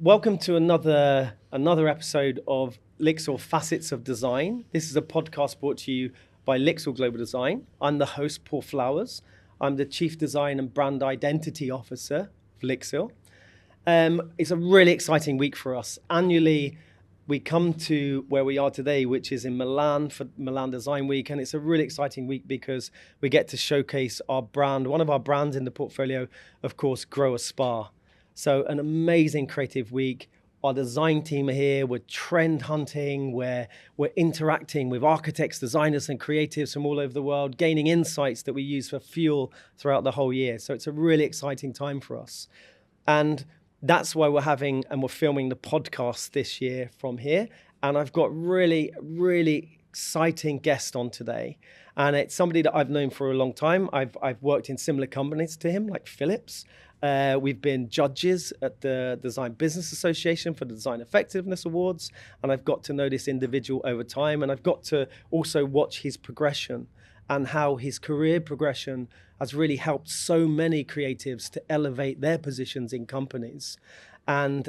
Welcome to another episode of LIXIL Facets of Design. This is a podcast brought to you by LIXIL Global Design. I'm the host, Paul Flowers. I'm the Chief Design and Brand Identity Officer of LIXIL. It's a really exciting week for us. Annually, we come to where we are today, which is in Milan for Milan Design Week. And it's a really exciting week because we get to showcase our brand, one of our brands in the portfolio, of course, Grow a Spa. So an amazing creative week. Our design team are here. We're trend hunting. We're interacting with architects, designers, and creatives from all over the world, gaining insights that we use for fuel throughout the whole year. So it's a really exciting time for us. And that's why we're filming the podcast this year from here. And I've got really, really exciting guest on today. And it's somebody that I've known for a long time. I've worked in similar companies to him, like Philips. We've been judges at the Design Business Association for the Design Effectiveness Awards, and I've got to know this individual over time, and I've got to also watch his progression and how his career progression has really helped so many creatives to elevate their positions in companies. And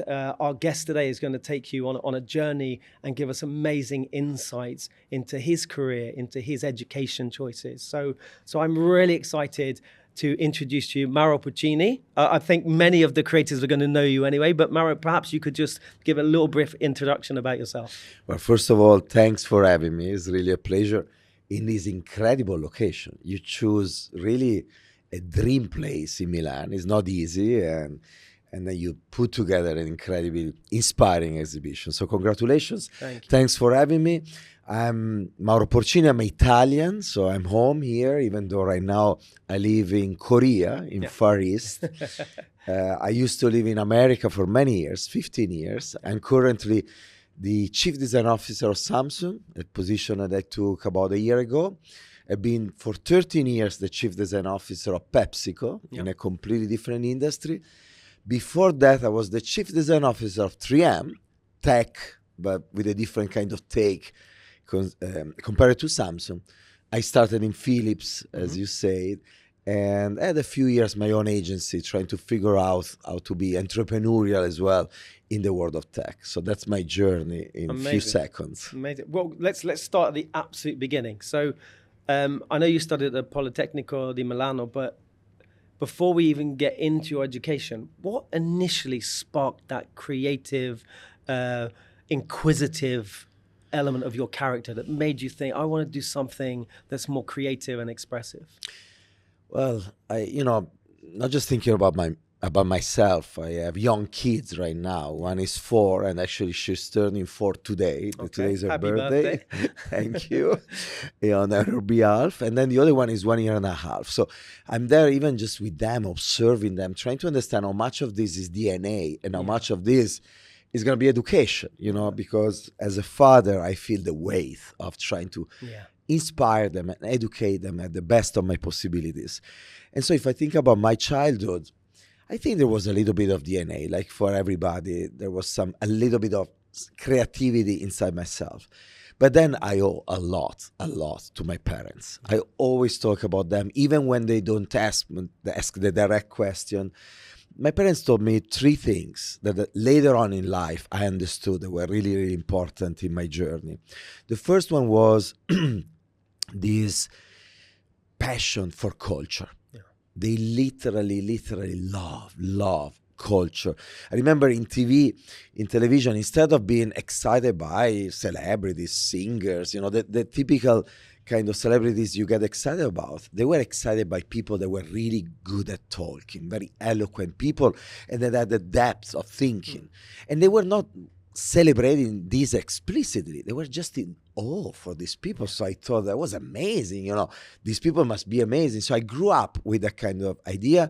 our guest today is going to take you on a journey and give us amazing insights into his career, into his education choices. So I'm really excited to introduce to you Mauro Porcini. I think many of the creators are going to know you anyway, but Mauro, perhaps you could just give a little brief introduction about yourself. Well, first of all, thanks for having me. It's really a pleasure in this incredible location. You choose really a dream place in Milan. It's not easy, and then you put together an incredibly inspiring exhibition. So congratulations. Thank you. Thanks for having me. I'm Mauro Porcini. I'm Italian, so I'm home here, even though right now I live in Korea, in Far East. I used to live in America for many years, 15 years. I'm currently the Chief Design Officer of Samsung, a position that I took about a year ago. I've been for 13 years the Chief Design Officer of PepsiCo in a completely different industry. Before that, I was the Chief Design Officer of 3M, tech, but with a different kind of take compared to Samsung. I started in Philips, as you said, and I had a few years my own agency trying to figure out how to be entrepreneurial as well in the world of tech. So that's my journey in a few seconds. Amazing. Well, let's start at the absolute beginning. So I know you studied at the Politecnico di Milano, but before we even get into your education, what initially sparked that creative, inquisitive element of your character that made you think, I want to do something that's more creative and expressive? Well, not just thinking about myself. I have young kids right now. One is 4, and actually she's turning 4 today. Okay. Today is her Happy birthday. Thank you. On her behalf. And then the other one is 1 year and a half. So I'm there even just with them, observing them, trying to understand how much of this is DNA and how much of this is going to be education, because as a father, I feel the weight of trying to inspire them and educate them at the best of my possibilities. And so if I think about my childhood, I think there was a little bit of DNA, like for everybody. There was a little bit of creativity inside myself. But then I owe a lot to my parents. I always talk about them, even when they don't ask the direct question. My parents told me 3 things that later on in life I understood that were really, really important in my journey. The first one was this passion for culture. They literally love culture. I remember in television, instead of being excited by celebrities, singers, the typical kind of celebrities you get excited about, they were excited by people that were really good at talking, very eloquent people, and that had the depth of thinking. And they were not celebrating this explicitly. They were just in awe for these people. So I thought that was amazing. These people must be amazing. So I grew up with that kind of idea.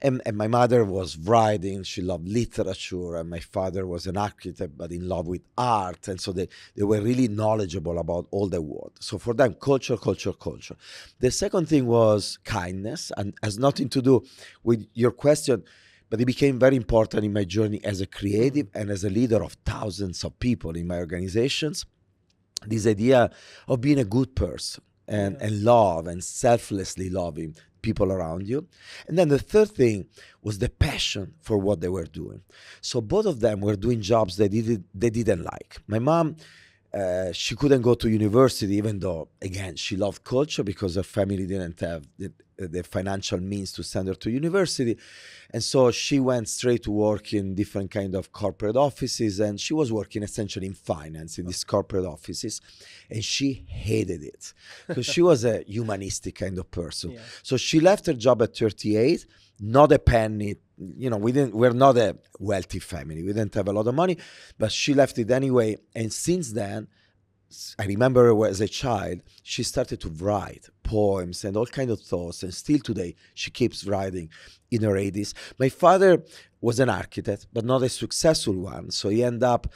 And my mother was writing, she loved literature, and my father was an architect, but in love with art. And so they were really knowledgeable about all the world. So for them, culture. The second thing was kindness, and has nothing to do with your question, but it became very important in my journey as a creative and as a leader of thousands of people in my organizations. This idea of being a good person and love and selflessly loving people around you. And then the third thing was the passion for what they were doing. So both of them were doing jobs they didn't like. My mom, she couldn't go to university, even though, again, she loved culture because her family didn't have the financial means to send her to university. And so she went straight to work in different kind of corporate offices, and she was working essentially in finance in these corporate offices, and she hated it because she was a humanistic kind of person. Yeah. So she left her job at 38, not a penny. We're not a wealthy family. We didn't have a lot of money, but she left it anyway. And since then, I remember her as a child, she started to write poems and all kinds of thoughts. And still today, she keeps writing in her 80s. My father was an architect, but not a successful one. So he ended up,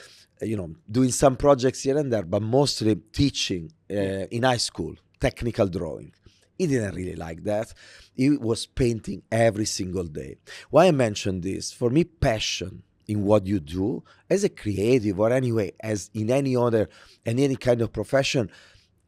doing some projects here and there, but mostly teaching in high school, technical drawing. He didn't really like that. He was painting every single day. Why I mention this? For me, passion in what you do as a creative, or anyway, as in any kind of profession,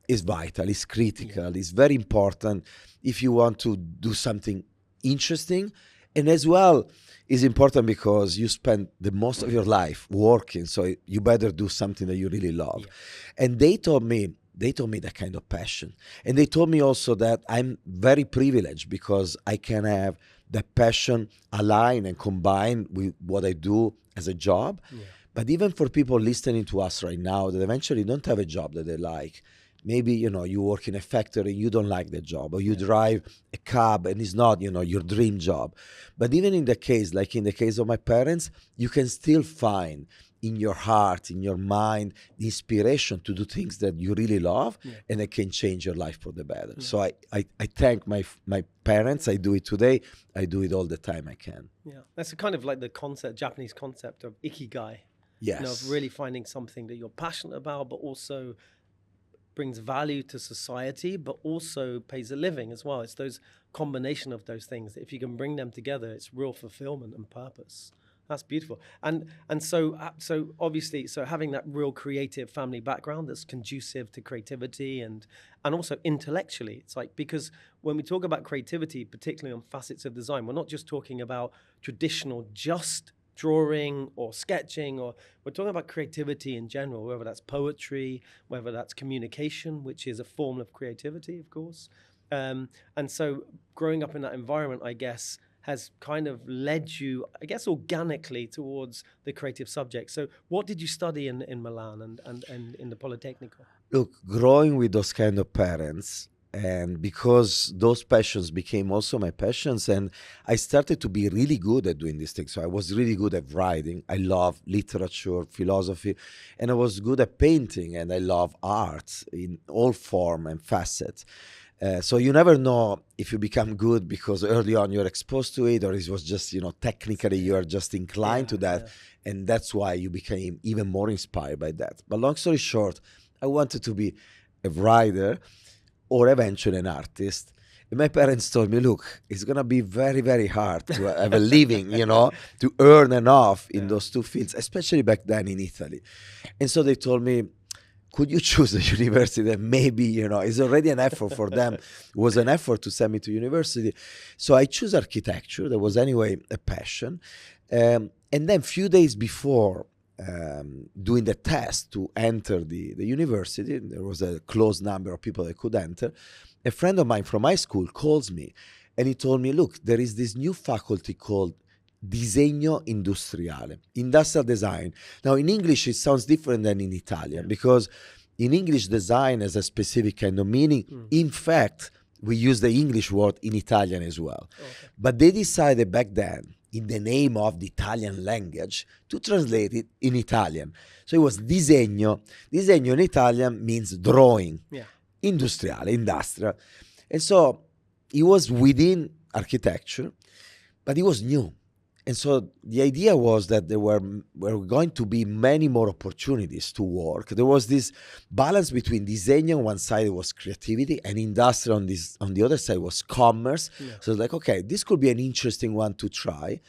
is vital, is critical, is very important if you want to do something interesting. And as well, is important because you spend the most of your life working, so you better do something that you really love. Yeah. And they told me that kind of passion. And they told me also that I'm very privileged because I can have that passion align and combine with what I do as a job. Yeah. But even for people listening to us right now that eventually don't have a job that they like, maybe, you work in a factory and you don't like the job, or you drive a cab and it's not, your dream job. But even in the case, like in the case of my parents, you can still find in your heart, in your mind, the inspiration to do things that you really love, and it can change your life for the better. Yeah. So I thank my parents. I do it today. I do it all the time I can. Yeah, that's kind of like the Japanese concept of ikigai. Yes. Of really finding something that you're passionate about, but also brings value to society, but also pays a living as well. It's those combination of those things that if you can bring them together, it's real fulfillment and purpose. That's beautiful. And so obviously, so having that real creative family background that's conducive to creativity and also intellectually, it's like, because when we talk about creativity, particularly on Facets of Design, we're not just talking about traditional just drawing or sketching, or we're talking about creativity in general, whether that's poetry, whether that's communication, which is a form of creativity, of course. And so growing up in that environment, I guess, has kind of led you, I guess, organically towards the creative subject. So what did you study in Milan and in the Politecnico? Look, growing with those kind of parents, and because those passions became also my passions, and I started to be really good at doing these things. So I was really good at writing. I love literature, philosophy, and I was good at painting, and I love art in all form and facets. So you never know if you become good because early on you're exposed to it, or it was just, technically you're just inclined to that. Yeah. And that's why you became even more inspired by that. But long story short, I wanted to be a writer or eventually an artist. And my parents told me, look, it's going to be very, very hard to have a living, to earn enough in those two fields, especially back then in Italy. And so they told me, could you choose a university that maybe, is already an effort for them. It was an effort to send me to university. So I chose architecture. That was anyway a passion. And then a few days before doing the test to enter the university, there was a closed number of people that could enter. A friend of mine from high school calls me and he told me, look, there is this new faculty called Disegno Industriale, industrial design. Now, in English, it sounds different than in Italian because in English, design has a specific kind of meaning. In fact, we use the English word in Italian as well. Okay. But they decided back then, in the name of the Italian language, to translate it in Italian. So it was disegno. Disegno in Italian means drawing. Yeah. Industriale, industrial. And so it was within architecture, but it was new. And so the idea was that there were going to be many more opportunities to work. There was this balance between disegno on one side was creativity, and industrial on the other side was commerce. Yeah. So it's like, okay, this could be an interesting one to try.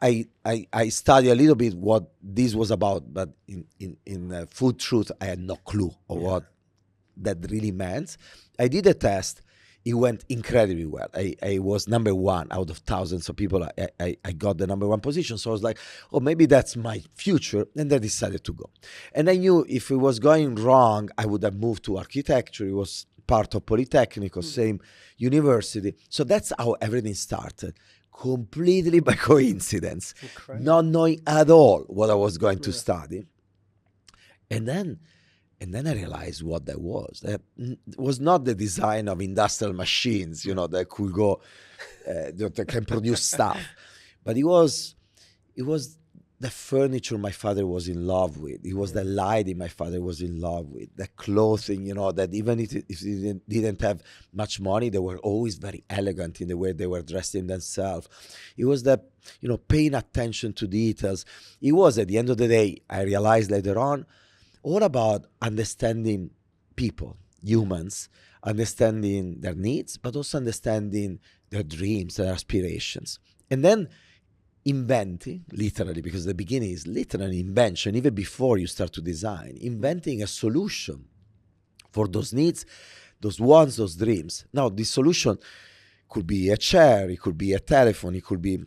I studied a little bit what this was about, but in full truth, I had no clue of what that really meant. I did a test. it went incredibly well. I was number one out of thousands of people. I got the number one position. So I was like, oh, maybe that's my future. And I decided to go. And I knew if it was going wrong, I would have moved to architecture. It was part of Polytechnico, same university. So that's how everything started. Completely by coincidence, not knowing at all what I was going to study. And then I realized what that was. That was not the design of industrial machines, that could go, that can produce stuff. But it was the furniture my father was in love with. It was the lighting my father was in love with. The clothing, that even if they didn't have much money, they were always very elegant in the way they were dressed in themselves. It was the, paying attention to details. It was, at the end of the day, I realized later on, all about understanding people, humans, understanding their needs, but also understanding their dreams, their aspirations. And then inventing, literally, because the beginning is literally invention, even before you start to design, inventing a solution for those needs, those wants, those dreams. Now, this solution could be a chair, it could be a telephone, it could be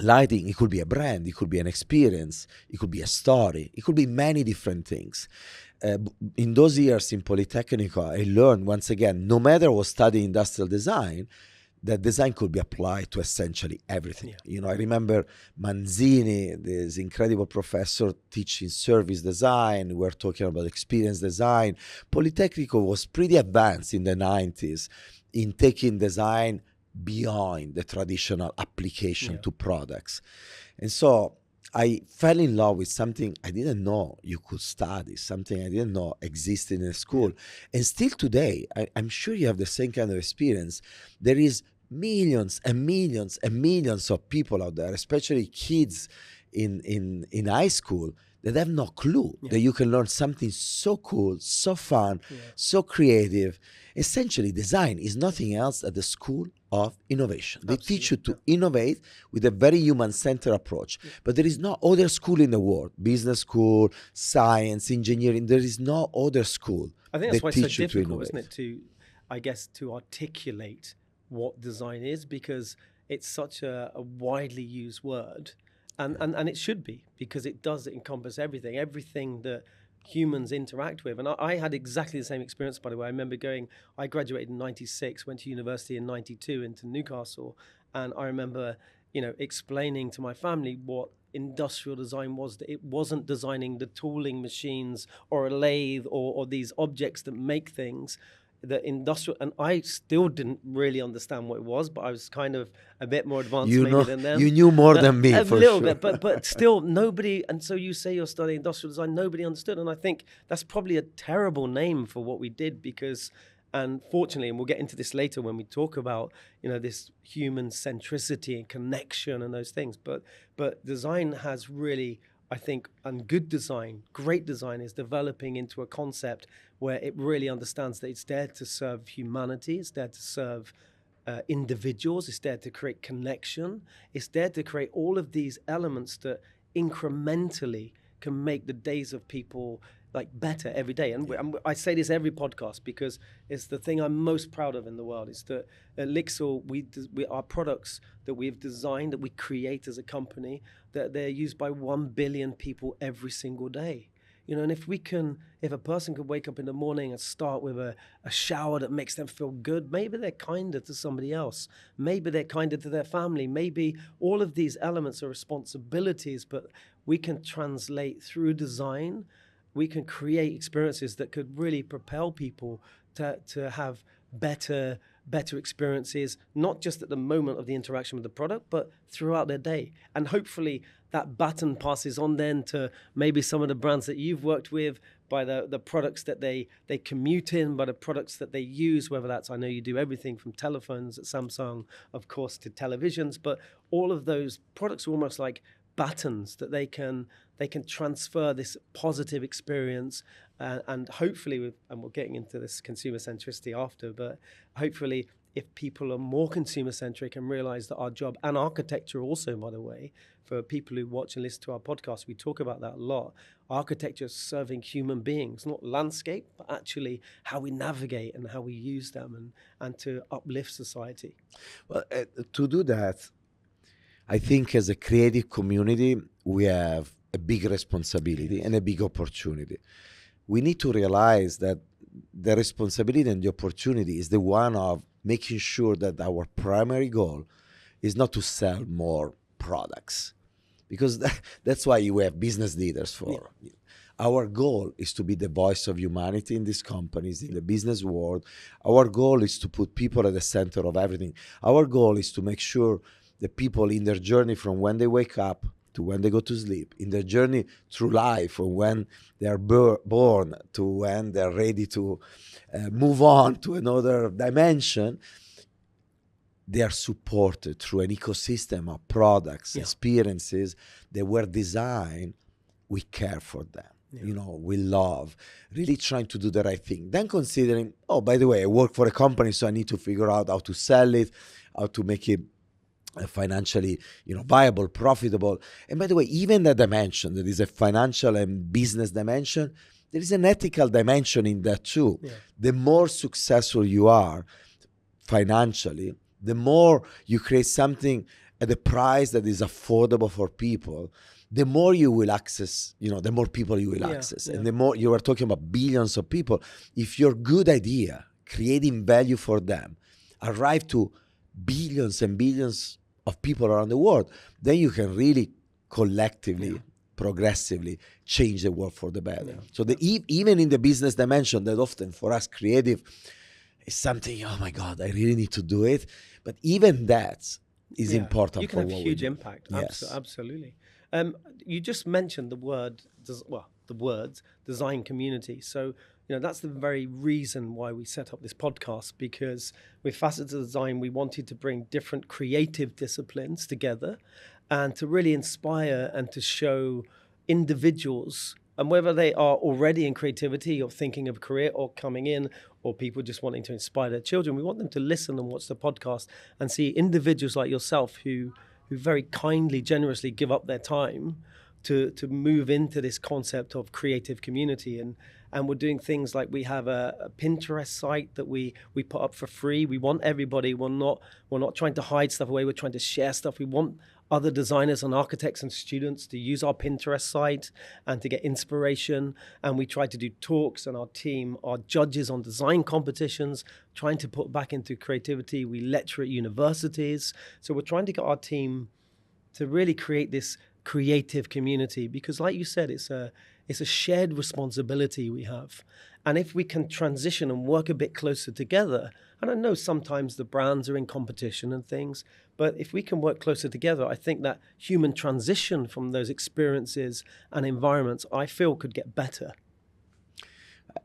lighting, it could be a brand, it could be an experience, it could be a story, it could be many different things. In those years in Polytechnico, I learned, once again, no matter what studying industrial design, that design could be applied to essentially everything. I remember Manzini, this incredible professor teaching service design. We were talking about experience design. Polytechnico was pretty advanced in the 90s in taking design beyond the traditional application to products. And so I fell in love with something I didn't know you could study, something I didn't know existed in a school. And still today, I'm sure you have the same kind of experience. There is millions and millions and millions of people out there, especially kids in high school, that have no clue that you can learn something so cool, so fun, so creative. Essentially, design is nothing else than the school of innovation. They teach you to innovate with a very human-centered approach. But there is no other school in the world, business school, science, engineering, there is no other school. I think that's why it's so difficult, isn't it, to articulate what design is, because it's such a widely used word. And it should be, because it does encompass everything that humans interact with. And I had exactly the same experience, by the way. I remember I graduated in 96, went to university in 92 into Newcastle. And I remember, explaining to my family what industrial design was, that it wasn't designing the tooling machines or a lathe or these objects that make things. The industrial, and I still didn't really understand what it was, but I was kind of a bit more advanced than them. You knew more than me, a for little sure. bit, but still nobody. And so you say you're studying industrial design, nobody understood, and I think that's probably a terrible name for what we did, because, and fortunately, and we'll get into this later when we talk about this human centricity and connection and those things, but design has really, I think, and good design, great design, is developing into a concept where it really understands that it's there to serve humanity, it's there to serve individuals, it's there to create connection, it's there to create all of these elements that incrementally can make the days of people better every day. And I say this every podcast because it's the thing I'm most proud of in the world, is that at LIXIL, we our products that we've designed, that we create as a company, that they're used by 1 billion people every single day. And if a person could wake up in the morning and start with a shower that makes them feel good, maybe they're kinder to somebody else. Maybe they're kinder to their family. Maybe all of these elements are responsibilities, but we can translate through design. We can create experiences that could really propel people to have better experiences, not just at the moment of the interaction with the product, but throughout their day. And hopefully that baton passes on then to maybe some of the brands that you've worked with, by the products that they commute in, by the products that they use, whether that's, I know you do everything from telephones at Samsung, of course, to televisions, but all of those products are almost like batons that they can transfer this positive experience, and hopefully, and we're getting into this consumer centricity after, but hopefully if people are more consumer-centric and realize that our job, and architecture also, by the way, for people who watch and listen to our podcast, we talk about that a lot. Architecture is serving human beings, not landscape, but actually how we navigate and how we use them and to uplift society. Well, to do that, I think as a creative community, we have a big responsibility and a big opportunity. We need to realize that the responsibility and the opportunity is the one of making sure that our primary goal is not to sell more products, because that's why we have business leaders for. Yeah. Our goal is to be the voice of humanity in these companies, in the business world. Our goal is to put people at the center of everything. Our goal is to make sure the people in their journey from when they wake up to when they go to sleep, in their journey through life, from when they are born to when they're ready to move on to another dimension, they are supported through an ecosystem of products, experiences that were designed. We care for them. We love, really trying to do the right thing. Then considering, oh, by the way, I work for a company, so I need to figure out how to sell it, how to make it financially, viable, profitable. And by the way, even that dimension, that is a financial and business dimension, there is an ethical dimension in that too. Yeah. The more successful you are financially, the more you create something at a price that is affordable for people, the more you will access, the more people you will access. And the more you are talking about billions of people, if your good idea, creating value for them, arrive to billions and billions of people around the world, then you can really collectively, progressively change the world for the better. Yeah. So even in the business dimension, that often for us creative is something, oh my God, I really need to do it. But even that is important. You can have huge impact. Yes. Absolutely. You just mentioned the words design community. So, that's the very reason why we set up this podcast, because with Facets of Design, we wanted to bring different creative disciplines together and to really inspire and to show individuals, and whether they are already in creativity or thinking of a career or coming in, or people just wanting to inspire their children, we want them to listen and watch the podcast and see individuals like yourself who very kindly, generously give up their time to move into this concept of creative community. And we're doing things like we have a Pinterest site that we put up for free. We want everybody, we're not trying to hide stuff away, we're trying to share stuff. We want other designers and architects and students to use our Pinterest site and to get inspiration. And we try to do talks, and our team are judges on design competitions, trying to put back into creativity. We lecture at universities. So we're trying to get our team to really create this creative community, because like you said, it's a shared responsibility we have. And if we can transition and work a bit closer together, and I know sometimes the brands are in competition and things, but if we can work closer together, I think that human transition from those experiences and environments, I feel, could get better.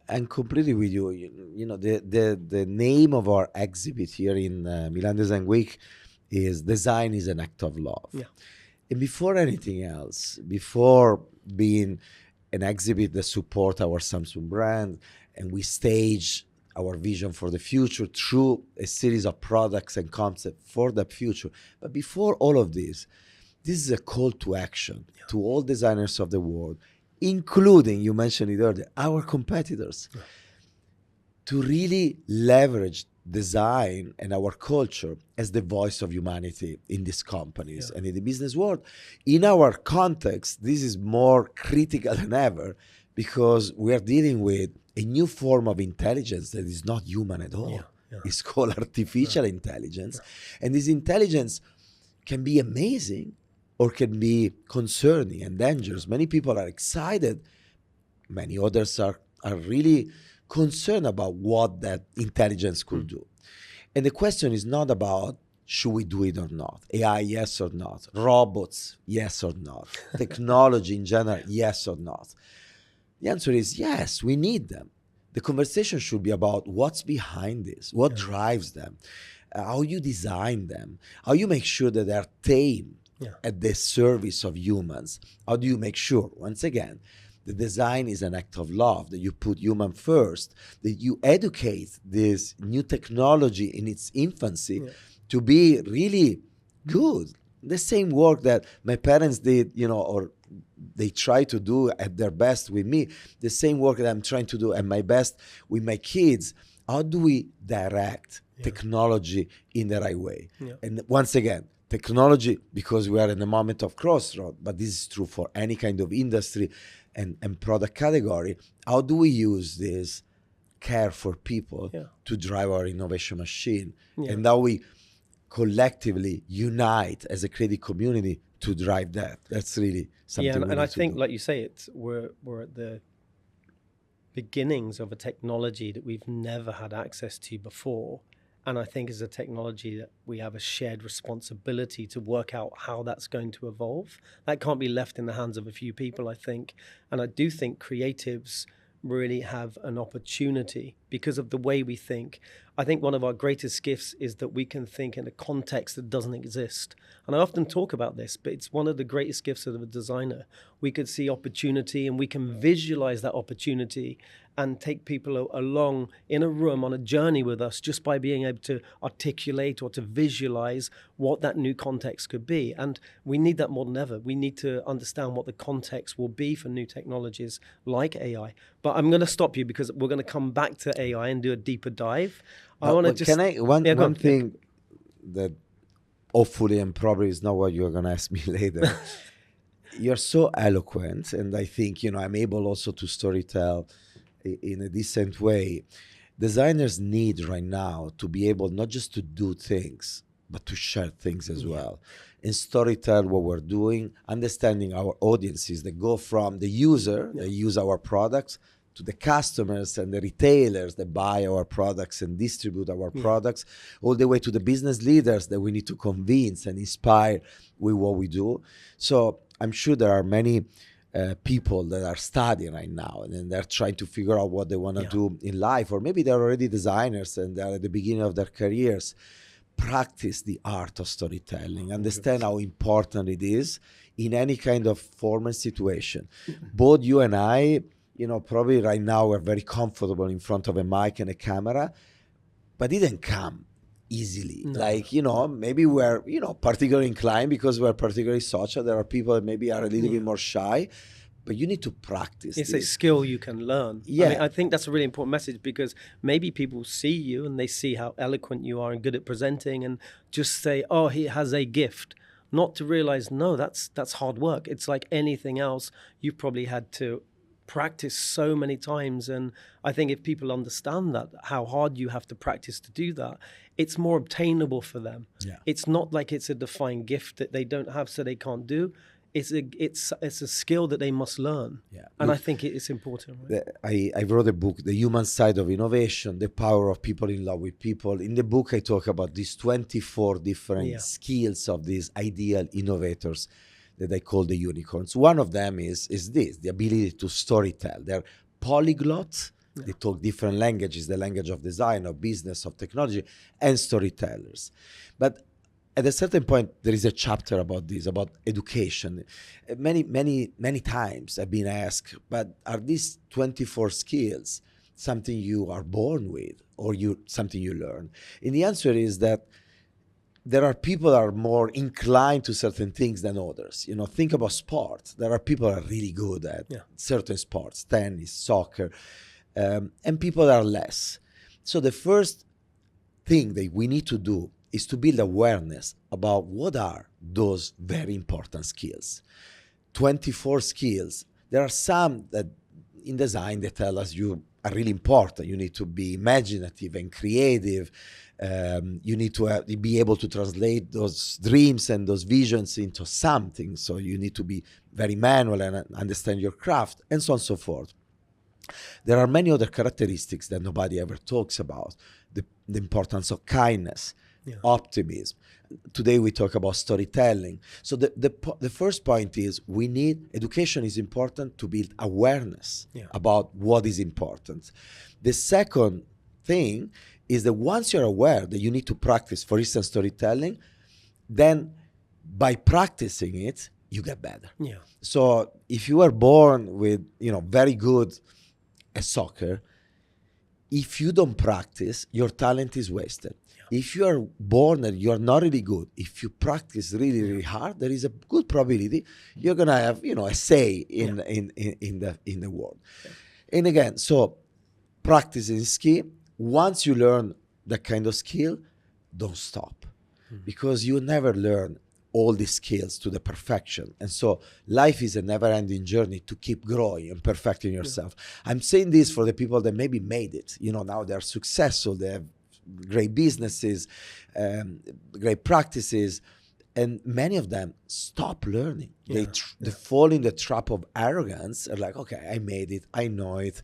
I'm completely with you. The name of our exhibit here in Milan Design Week is Design is an Act of Love. Yeah. And before anything else, before being an exhibit that support our Samsung brand, and we stage our vision for the future through a series of products and concepts for that future. But before all of this is a call to action to all designers of the world, including, you mentioned it earlier, our competitors, to really leverage design and our culture as the voice of humanity in these companies and in the business world. In our context, this is more critical than ever, because we are dealing with a new form of intelligence that is not human at all. It's called artificial intelligence. And this intelligence can be amazing or can be concerning and dangerous. Many people are excited. Many others are really concerned about what that intelligence could do. And the question is not about should we do it or not? AI, yes or not? Robots, yes or not? Technology in general, yes or not? The answer is yes, we need them. The conversation should be about what's behind this, what drives them, how you design them, how you make sure that they're tame at the service of humans. How do you make sure, once again, the design is an act of love, that you put human first, that you educate this new technology in its infancy to be really good. The same work that my parents did, or they try to do at their best with me, the same work that I'm trying to do at my best with my kids. How do we direct technology in the right way? And once again, technology, because we are in a moment of crossroad, but this is true for any kind of industry and product category. How do we use this care for people to drive our innovation machine? And how we collectively unite as a creative community to drive that. That's really something. And I think, like you say, we're at the beginnings of a technology that we've never had access to before. And I think is a technology that we have a shared responsibility to work out how that's going to evolve. That can't be left in the hands of a few people, I think. And I do think creatives really have an opportunity because of the way we think. I think one of our greatest gifts is that we can think in a context that doesn't exist. And I often talk about this, but it's one of the greatest gifts of a designer. We could see opportunity and we can visualize that opportunity and take people along in a room on a journey with us just by being able to articulate or to visualize what that new context could be. And we need that more than ever. We need to understand what the context will be for new technologies like AI. But I'm going to stop you because we're going to come back to AI and do a deeper dive. I want to just... One thing that hopefully and probably is not what you're going to ask me later. You're so eloquent, and I think, I'm able also to storytell in a decent way. Designers need right now to be able not just to do things, but to share things as well. And storytell what we're doing, understanding our audiences that go from the user that use our products to the customers and the retailers that buy our products and distribute our products, all the way to the business leaders that we need to convince and inspire with what we do. So I'm sure there are many people that are studying right now and they're trying to figure out what they want to do in life, or maybe they're already designers and they're at the beginning of their careers. Practice the art of storytelling, understand how important it is in any kind of form and situation. Both you and I, probably right now we're very comfortable in front of a mic and a camera, but it didn't come easily. Maybe we're, particularly inclined because we're particularly social. There are people that maybe are a little bit more shy, but you need to practice. It's a skill you can learn. I think that's a really important message, because maybe people see you and they see how eloquent you are and good at presenting and just say, oh, he has a gift. Not to realize, no, that's hard work. It's like anything else. You've probably had to practice so many times, and I think if people understand that, how hard you have to practice to do that, it's more obtainable for them. It's not like it's a defined gift that they don't have so they can't do. It's a skill that they must learn. And I think it's important. Right? I wrote a book, The Human Side of Innovation, the power of people in love with people. In the book I talk about these 24 different skills of these ideal innovators that I call the unicorns. One of them is this, the ability to storytell. They're polyglots. They talk different languages, the language of design, of business, of technology, and storytellers. But at a certain point, there is a chapter about this, about education. Many times I've been asked, but are these 24 skills something you are born with or something you learn? And the answer is that there are people that are more inclined to certain things than others. Think about sports. There are people that are really good at certain sports, tennis, soccer, and people that are less. So the first thing that we need to do is to build awareness about what are those very important skills. 24 skills. There are some that in design they tell us you are really important. You need to be imaginative and creative. You need to be able to translate those dreams and those visions into something. So you need to be very manual and understand your craft, and so on and so forth. There are many other characteristics that nobody ever talks about. The importance of kindness, optimism. Today we talk about storytelling. So the first point is education is important to build awareness about what is important. The second thing is that once you're aware that you need to practice, for instance, storytelling, then by practicing it, you get better. Yeah. So if you were born with, very good at soccer, if you don't practice, your talent is wasted. Yeah. If you are born and you're not really good, if you practice really, really hard, there is a good probability you're gonna have, a say in the world. Yeah. And again, so practice is key. Once you learn that kind of skill, don't stop, because you never learn all these skills to the perfection. And so life is a never-ending journey to keep growing and perfecting yourself. Yeah. I'm saying this for the people that maybe made it. Now they're successful, they have great businesses, great practices, and many of them stop learning. Yeah. They fall in the trap of arrogance, and like, okay, I made it, I know it,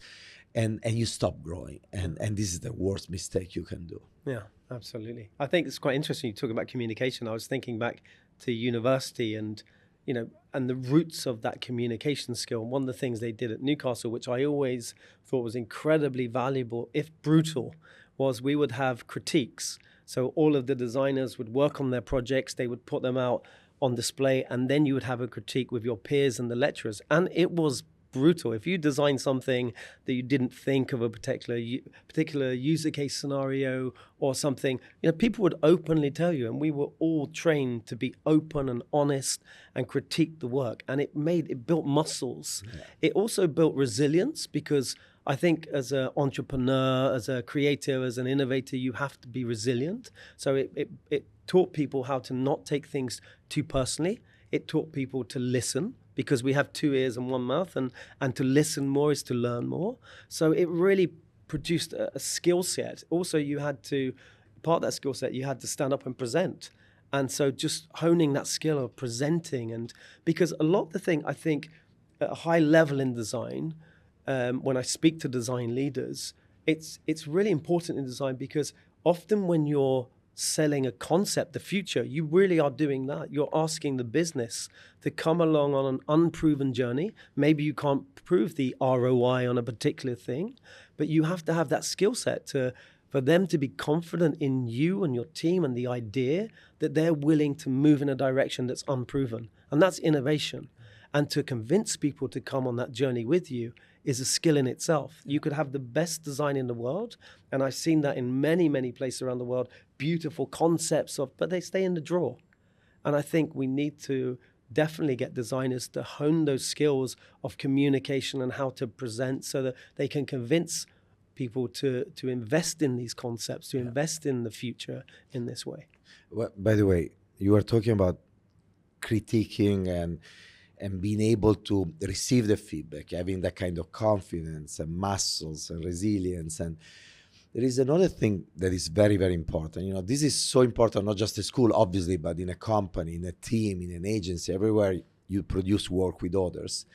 and you stop growing. And this is the worst mistake you can do. Yeah, absolutely. I think it's quite interesting you talk about communication. I was thinking back to university and the roots of that communication skill. And one of the things they did at Newcastle, which I always thought was incredibly valuable, if brutal, was we would have critiques. So all of the designers would work on their projects, they would put them out on display, and then you would have a critique with your peers and the lecturers. And it was brutal. If you design something that you didn't think of a particular user case scenario or something, people would openly tell you, and we were all trained to be open and honest and critique the work, and it built muscles. Yeah. It also built resilience, because I think as an entrepreneur, as a creator, as an innovator, you have to be resilient. So it taught people how to not take things too personally. It taught people to listen, because we have 2 ears and 1 mouth, and to listen more is to learn more. So it really produced a skill set. Also, part of that skill set, you had to stand up and present. And so just honing that skill of presenting, and because a lot of the thing, I think, at a high level in design, when I speak to design leaders, it's really important in design, because often when you're selling a concept, the future, you really are doing that. You're asking the business to come along on an unproven journey. Maybe you can't prove the ROI on a particular thing, but you have to have that skill set for them to be confident in you and your team and the idea that they're willing to move in a direction that's unproven. And that's innovation. And to convince people to come on that journey with you is a skill in itself. You could have the best design in the world, and I've seen that in many, many places around the world, beautiful concepts but they stay in the drawer. And I think we need to definitely get designers to hone those skills of communication and how to present, so that they can convince people to invest in these concepts, to invest in the future in this way. Well, by the way, you were talking about critiquing and being able to receive the feedback, having that kind of confidence and muscles and resilience. And there is another thing that is very, very important. This is so important, not just at school, obviously, but in a company, in a team, in an agency, everywhere you produce work with others.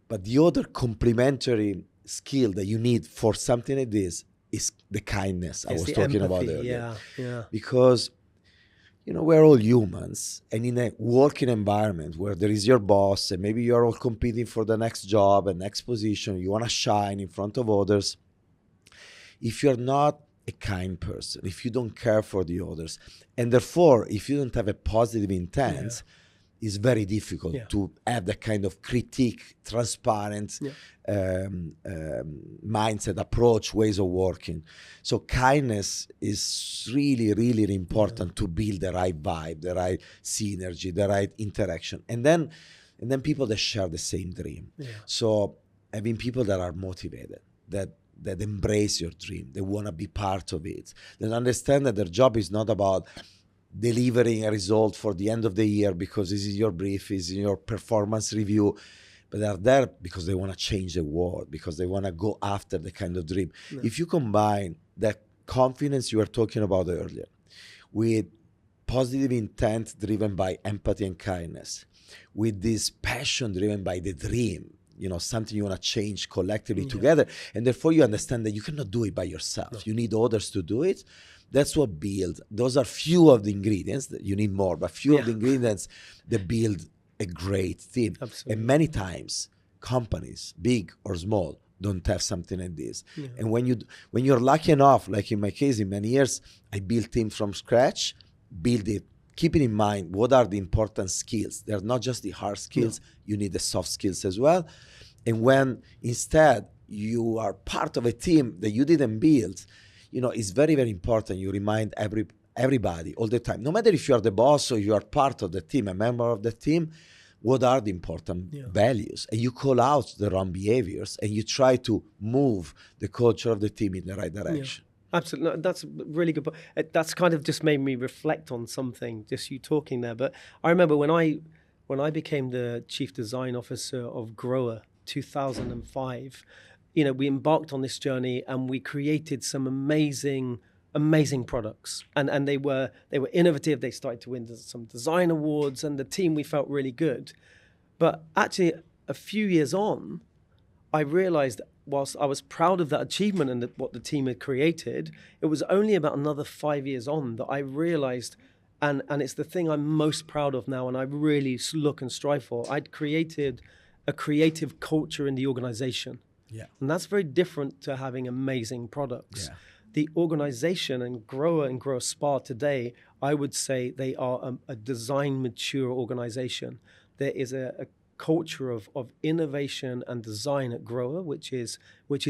But the other complementary skill that you need for something like this is the kindness I was talking about earlier. Yeah. Because we're all humans, and in a working environment where there is your boss, and maybe you're all competing for the next job and next position, you want to shine in front of others. If you're not a kind person, if you don't care for the others, and therefore, if you don't have a positive intent, it's very difficult to have that kind of critique, transparent mindset, approach, ways of working. So kindness is really, really important to build the right vibe, the right synergy, the right interaction. And then people that share the same dream. Yeah. So having people that are motivated, that embrace your dream, they want to be part of it, that understand that their job is not about delivering a result for the end of the year because this is your brief, is your performance review, but they're there because they want to change the world, because they want to go after the kind of dream. Yeah. If you combine that confidence you were talking about earlier with positive intent driven by empathy and kindness, with this passion driven by the dream, something you want to change collectively together, and therefore you understand that you cannot do it by yourself. No. You need others to do it. That's what builds. Those are few of the ingredients. That you need more, but few of the ingredients that build a great team. Absolutely. And many times, companies, big or small, don't have something like this. Yeah. And when you're lucky enough, like in my case, in many years, I built team from scratch, build it keeping in mind what are the important skills. They're not just the hard skills, you need the soft skills as well. And when instead you are part of a team that you didn't build, it's very, very important. You remind everybody all the time, no matter if you are the boss or you are part of the team, a member of the team, what are the important values? And you call out the wrong behaviors and you try to move the culture of the team in the right direction. Absolutely. No, that's a really good point. That's kind of just made me reflect on something, just you talking there. But I remember when I became the chief design officer of Grower 2005, we embarked on this journey and we created some amazing products, and they were innovative. They started to win some design awards, and the team, we felt really good. But actually, a few years on, I realized, whilst I was proud of that achievement and what the team had created, it was only about another 5 years on that I realized, and it's the thing I'm most proud of now, and I really look and strive for. I'd created a creative culture in the organization. Yeah. And that's very different to having amazing products. Yeah. The organization and Grower Spa today, I would say they are a design mature organization. There is a culture of innovation and design at Grower, which is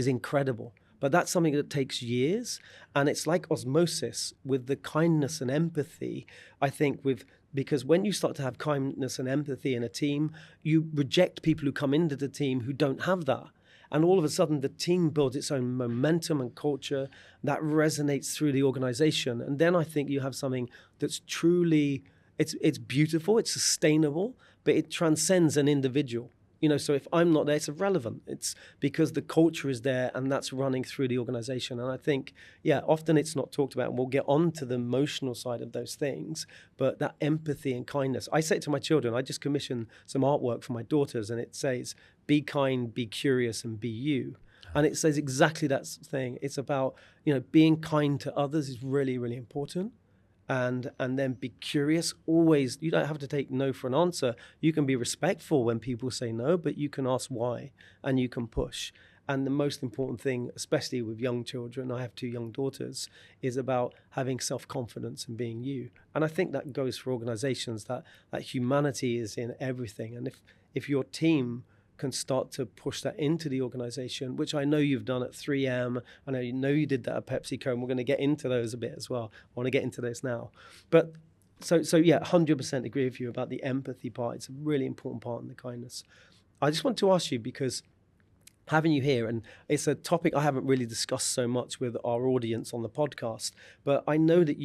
incredible. But that's something that takes years, and it's like osmosis with the kindness and empathy. I think because when you start to have kindness and empathy in a team, you reject people who come into the team who don't have that. And all of a sudden, the team builds its own momentum and culture that resonates through the organization. And then I think you have something that's truly, it's beautiful, it's sustainable, but it transcends an individual. So if I'm not there, it's irrelevant. It's because the culture is there and that's running through the organization. And I think, often it's not talked about, and we'll get on to the emotional side of those things, but that empathy and kindness. I say it to my children. I just commissioned some artwork for my daughters, and it says, be kind, be curious, and be you. And it says exactly that thing. It's about, being kind to others is really, really important. And then be curious. Always, you don't have to take no for an answer. You can be respectful when people say no, but you can ask why, and you can push. And the most important thing, especially with young children, I have 2 young daughters, is about having self-confidence and being you. And I think that goes for organizations, that humanity is in everything. And if your team can start to push that into the organization, which I know you've done at 3M. I know you did that at PepsiCo, and we're going to get into those a bit as well. I want to get into those now. But so 100% agree with you about the empathy part. It's a really important part, and the kindness. I just want to ask you, because having you here, and it's a topic I haven't really discussed so much with our audience on the podcast, but I know that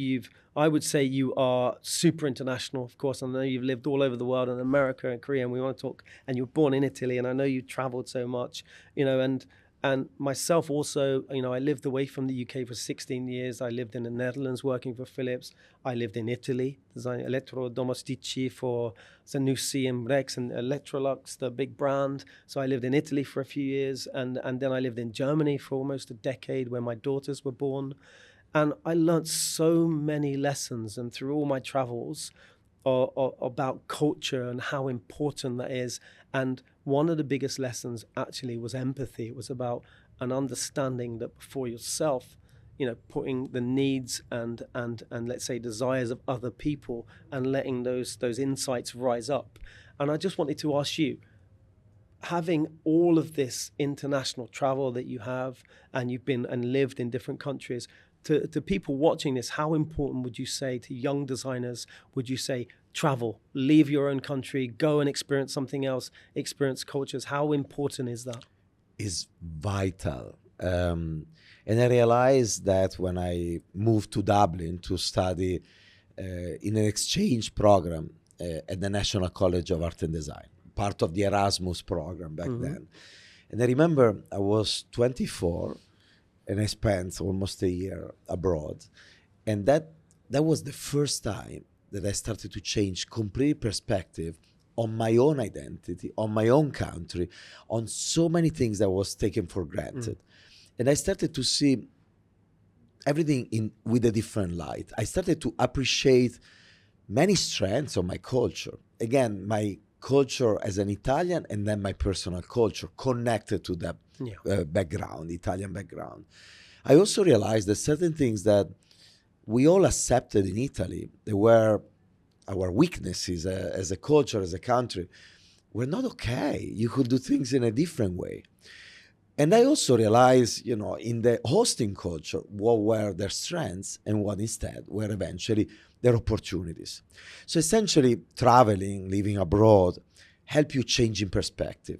I would say you are super international, of course. I know you've lived all over the world, in America and Korea, and we want to talk, and you were born in Italy, and I know you traveled so much, and myself also, I lived away from the UK for 16 years. I lived in the Netherlands working for Philips. I lived in Italy, designing elettrodomestici for Zanussi and Rex and Electrolux, the big brand. So I lived in Italy for a few years, and then I lived in Germany for almost a decade where my daughters were born. And I learned so many lessons, and through all my travels, about culture and how important that is. And one of the biggest lessons actually was empathy. It was about an understanding that before yourself, putting the needs and let's say desires of other people and letting those insights rise up. And I just wanted to ask you, having all of this international travel that you have, and you've been and lived in different countries, to people watching this, how important would you say to young designers, would you say travel, leave your own country, go and experience something else, experience cultures? How important is that? Is vital. And I realized that when I moved to Dublin to study in an exchange program at the National College of Art and Design, part of the Erasmus program back then. And I remember I was 24 and I spent almost a year abroad. And that was the first time that I started to change complete perspective on my own identity, on my own country, on so many things that was taken for granted. And I started to see everything with a different light. I started to appreciate many strengths of my culture. Again, my culture as an Italian, and then my personal culture connected to that background, Italian background. I also realized that certain things that we all accepted in Italy, they were our weaknesses as a culture, as a country, were not okay. You could do things in a different way. And I also realized, in the hosting culture, what were their strengths and what instead were eventually their opportunities. So essentially, traveling, living abroad, help you change in perspective.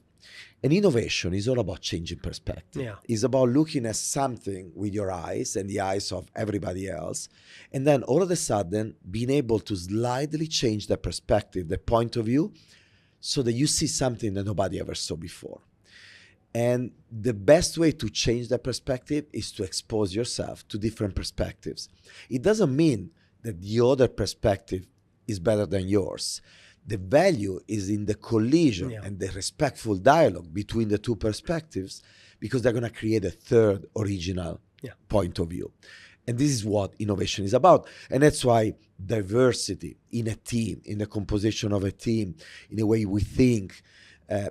And innovation is all about changing perspective. Yeah. It's about looking at something with your eyes and the eyes of everybody else. And then all of a sudden, being able to slightly change the perspective, the point of view, so that you see something that nobody ever saw before. And the best way to change that perspective is to expose yourself to different perspectives. It doesn't mean that the other perspective is better than yours. The value is in the collision and the respectful dialogue between the two perspectives, because they're going to create a third original point of view. And this is what innovation is about. And that's why diversity in a team, in the composition of a team, in the way we think,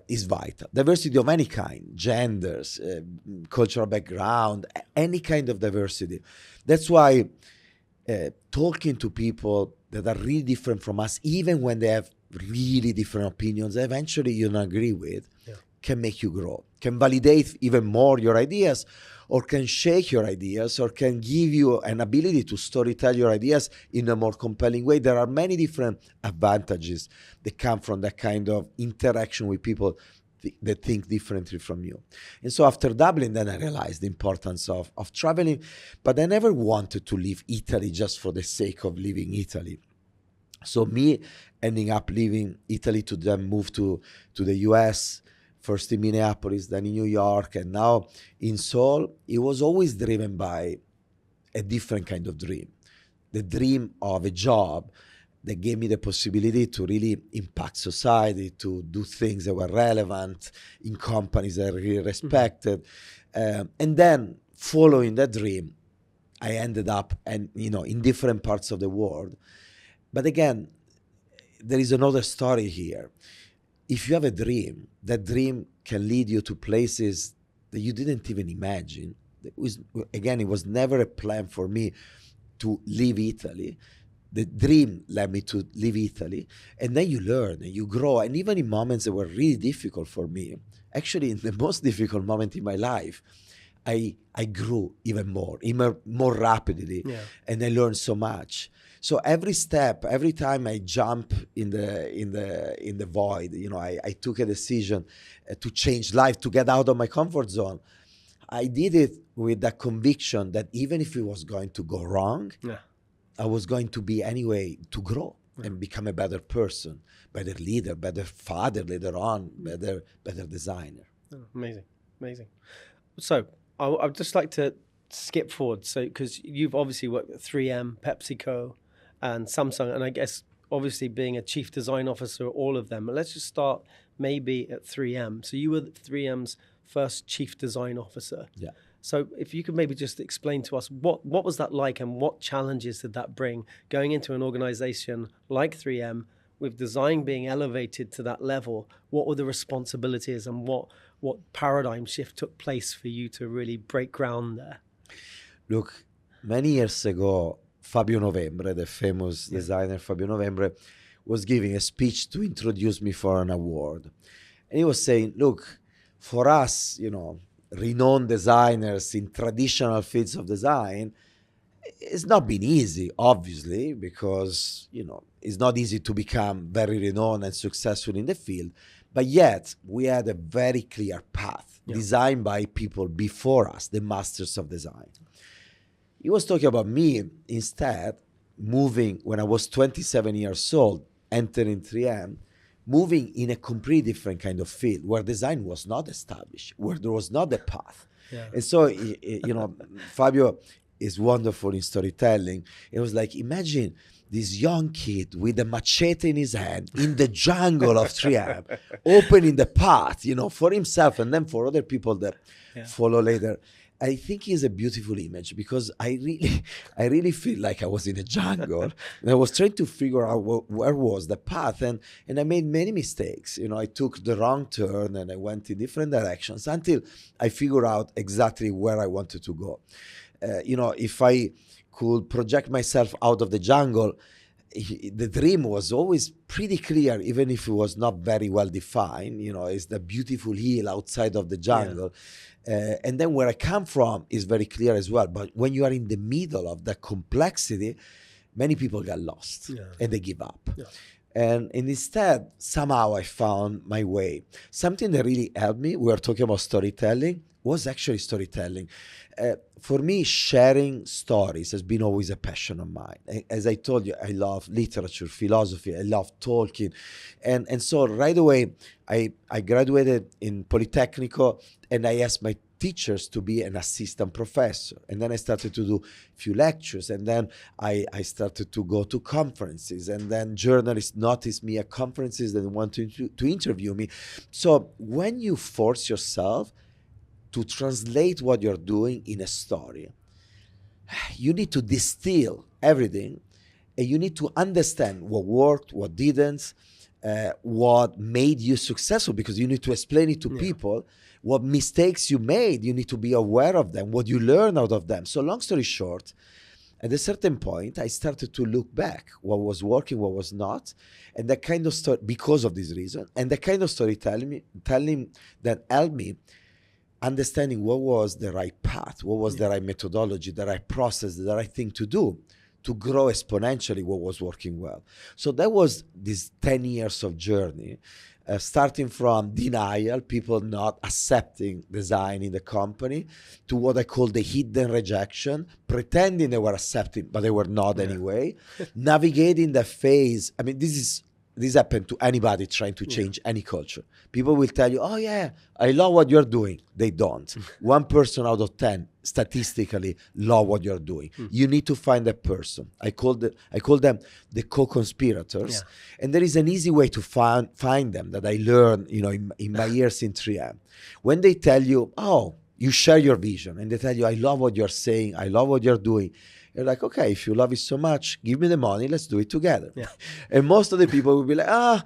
is vital. Diversity of any kind, genders, cultural background, any kind of diversity. That's why talking to people that are really different from us, even when they have really different opinions, eventually you don't agree with, can make you grow, can validate even more your ideas, or can shake your ideas, or can give you an ability to storytell your ideas in a more compelling way. There are many different advantages that come from that kind of interaction with people that think differently from you. And so after Dublin, then I realized the importance of traveling, but I never wanted to leave Italy just for the sake of leaving Italy. So me ending up leaving Italy to then move to the US, first in Minneapolis, then in New York, and now in Seoul, it was always driven by a different kind of dream. The dream of a job that gave me the possibility to really impact society, to do things that were relevant in companies that I really respected. And then following that dream, I ended up in different parts of the world. But again, there is another story here. If you have a dream, that dream can lead you to places that you didn't even imagine. It was never a plan for me to leave Italy. The dream led me to leave Italy. And then you learn and you grow. And even in moments that were really difficult for me, actually in the most difficult moment in my life, I grew even more rapidly. And I learned so much. So every step, every time I jump in the void, I took a decision to change life, to get out of my comfort zone. I did it with the conviction that even if it was going to go wrong, I was going to be anyway to grow and become a better person, better leader, better father later on, better designer. Oh, amazing. So I'd just like to skip forward. So because you've obviously worked at 3M, PepsiCo, and Samsung, and I guess obviously being a chief design officer, all of them. But let's just start maybe at 3M. So you were 3M's first chief design officer. Yeah. So if you could maybe just explain to us what was that like, and what challenges did that bring going into an organization like 3M with design being elevated to that level? What were the responsibilities, and what paradigm shift took place for you to really break ground there? Look, many years ago, Fabio Novembre, the famous designer Fabio Novembre, was giving a speech to introduce me for an award. And he was saying, look, for us, renowned designers in traditional fields of design, it's not been easy, obviously, because, it's not easy to become very renowned and successful in the field. But yet, we had a very clear path designed by people before us, the masters of design. He was talking about me instead moving when I was 27 years old, entering 3M, moving in a completely different kind of field where design was not established, where there was not a path. And so, Fabio is wonderful in storytelling. It was like, imagine this young kid with a machete in his hand in the jungle of 3M, opening the path, for himself and then for other people that follow later. I think it's a beautiful image because I really feel like I was in a jungle and I was trying to figure out where was the path, and I made many mistakes. I took the wrong turn and I went in different directions until I figured out exactly where I wanted to go. If I could project myself out of the jungle, the dream was always pretty clear, even if it was not very well defined. It's the beautiful hill outside of the jungle. And then where I come from is very clear as well. But when you are in the middle of the complexity, many people get lost and they give up. And instead, somehow I found my way. Something that really helped me, we were talking about storytelling, was actually storytelling. For me, sharing stories has been always a passion of mine. As I told you, I love literature, philosophy, I love talking. And so right away, I graduated in Politecnico, and I asked my teachers to be an assistant professor. And then I started to do a few lectures, and then I started to go to conferences, and then journalists noticed me at conferences and wanted to interview me. So when you force yourself to translate what you're doing in a story, you need to distill everything, and you need to understand what worked, what didn't, what made you successful, because you need to explain it to people. What mistakes you made, you need to be aware of them, what you learn out of them. So long story short, at a certain point, I started to look back, what was working, what was not, and that kind of story, because of this reason, and the kind of storytelling that helped me understanding what was the right path, what was the right methodology, the right process, the right thing to do to grow exponentially what was working well. So that was this 10 years of journey, starting from denial, people not accepting design in the company, to what I call the hidden rejection, pretending they were accepting, but they were not anyway. Navigating the phase. I mean, this happened to anybody trying to change any culture. People will tell you, oh yeah, I love what you're doing. They don't. 1 person out of 10 statistically love what you're doing. You need to find that person. I call them the co-conspirators. And there is an easy way to find them that I learned, in my years in 3M. When they tell you, oh, you share your vision, and they tell you, I love what you're saying, I love what you're doing. You're like, okay, if you love it so much, give me the money, let's do it together. And most of the people will be like,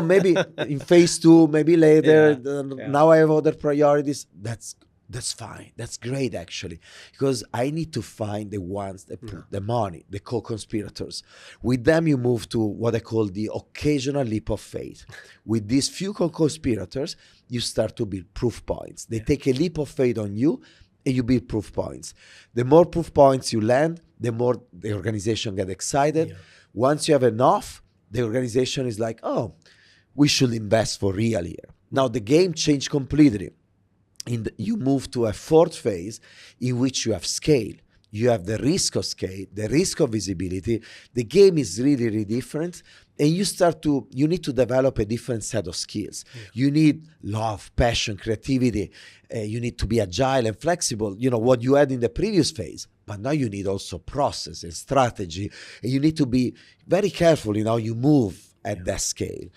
maybe in phase 2, maybe later, now I have other priorities. That's fine. That's great, actually, because I need to find the ones that put the money, the co-conspirators. With them, you move to what I call the occasional leap of faith. With these few co-conspirators, you start to build proof points. They take a leap of faith on you, and you build proof points. The more proof points you land, the more the organization gets excited. Once you have enough, the organization is like, oh, we should invest for real here. Now the game changed completely. You move to a 4th phase in which you have scale. You have the risk of scale, the risk of visibility. The game is really, really different. And you need to develop a different set of skills. You need love, passion, creativity. You need to be agile and flexible, what you had in the previous phase. But now you need also process and strategy. And you need to be very careful in how you move at that scale.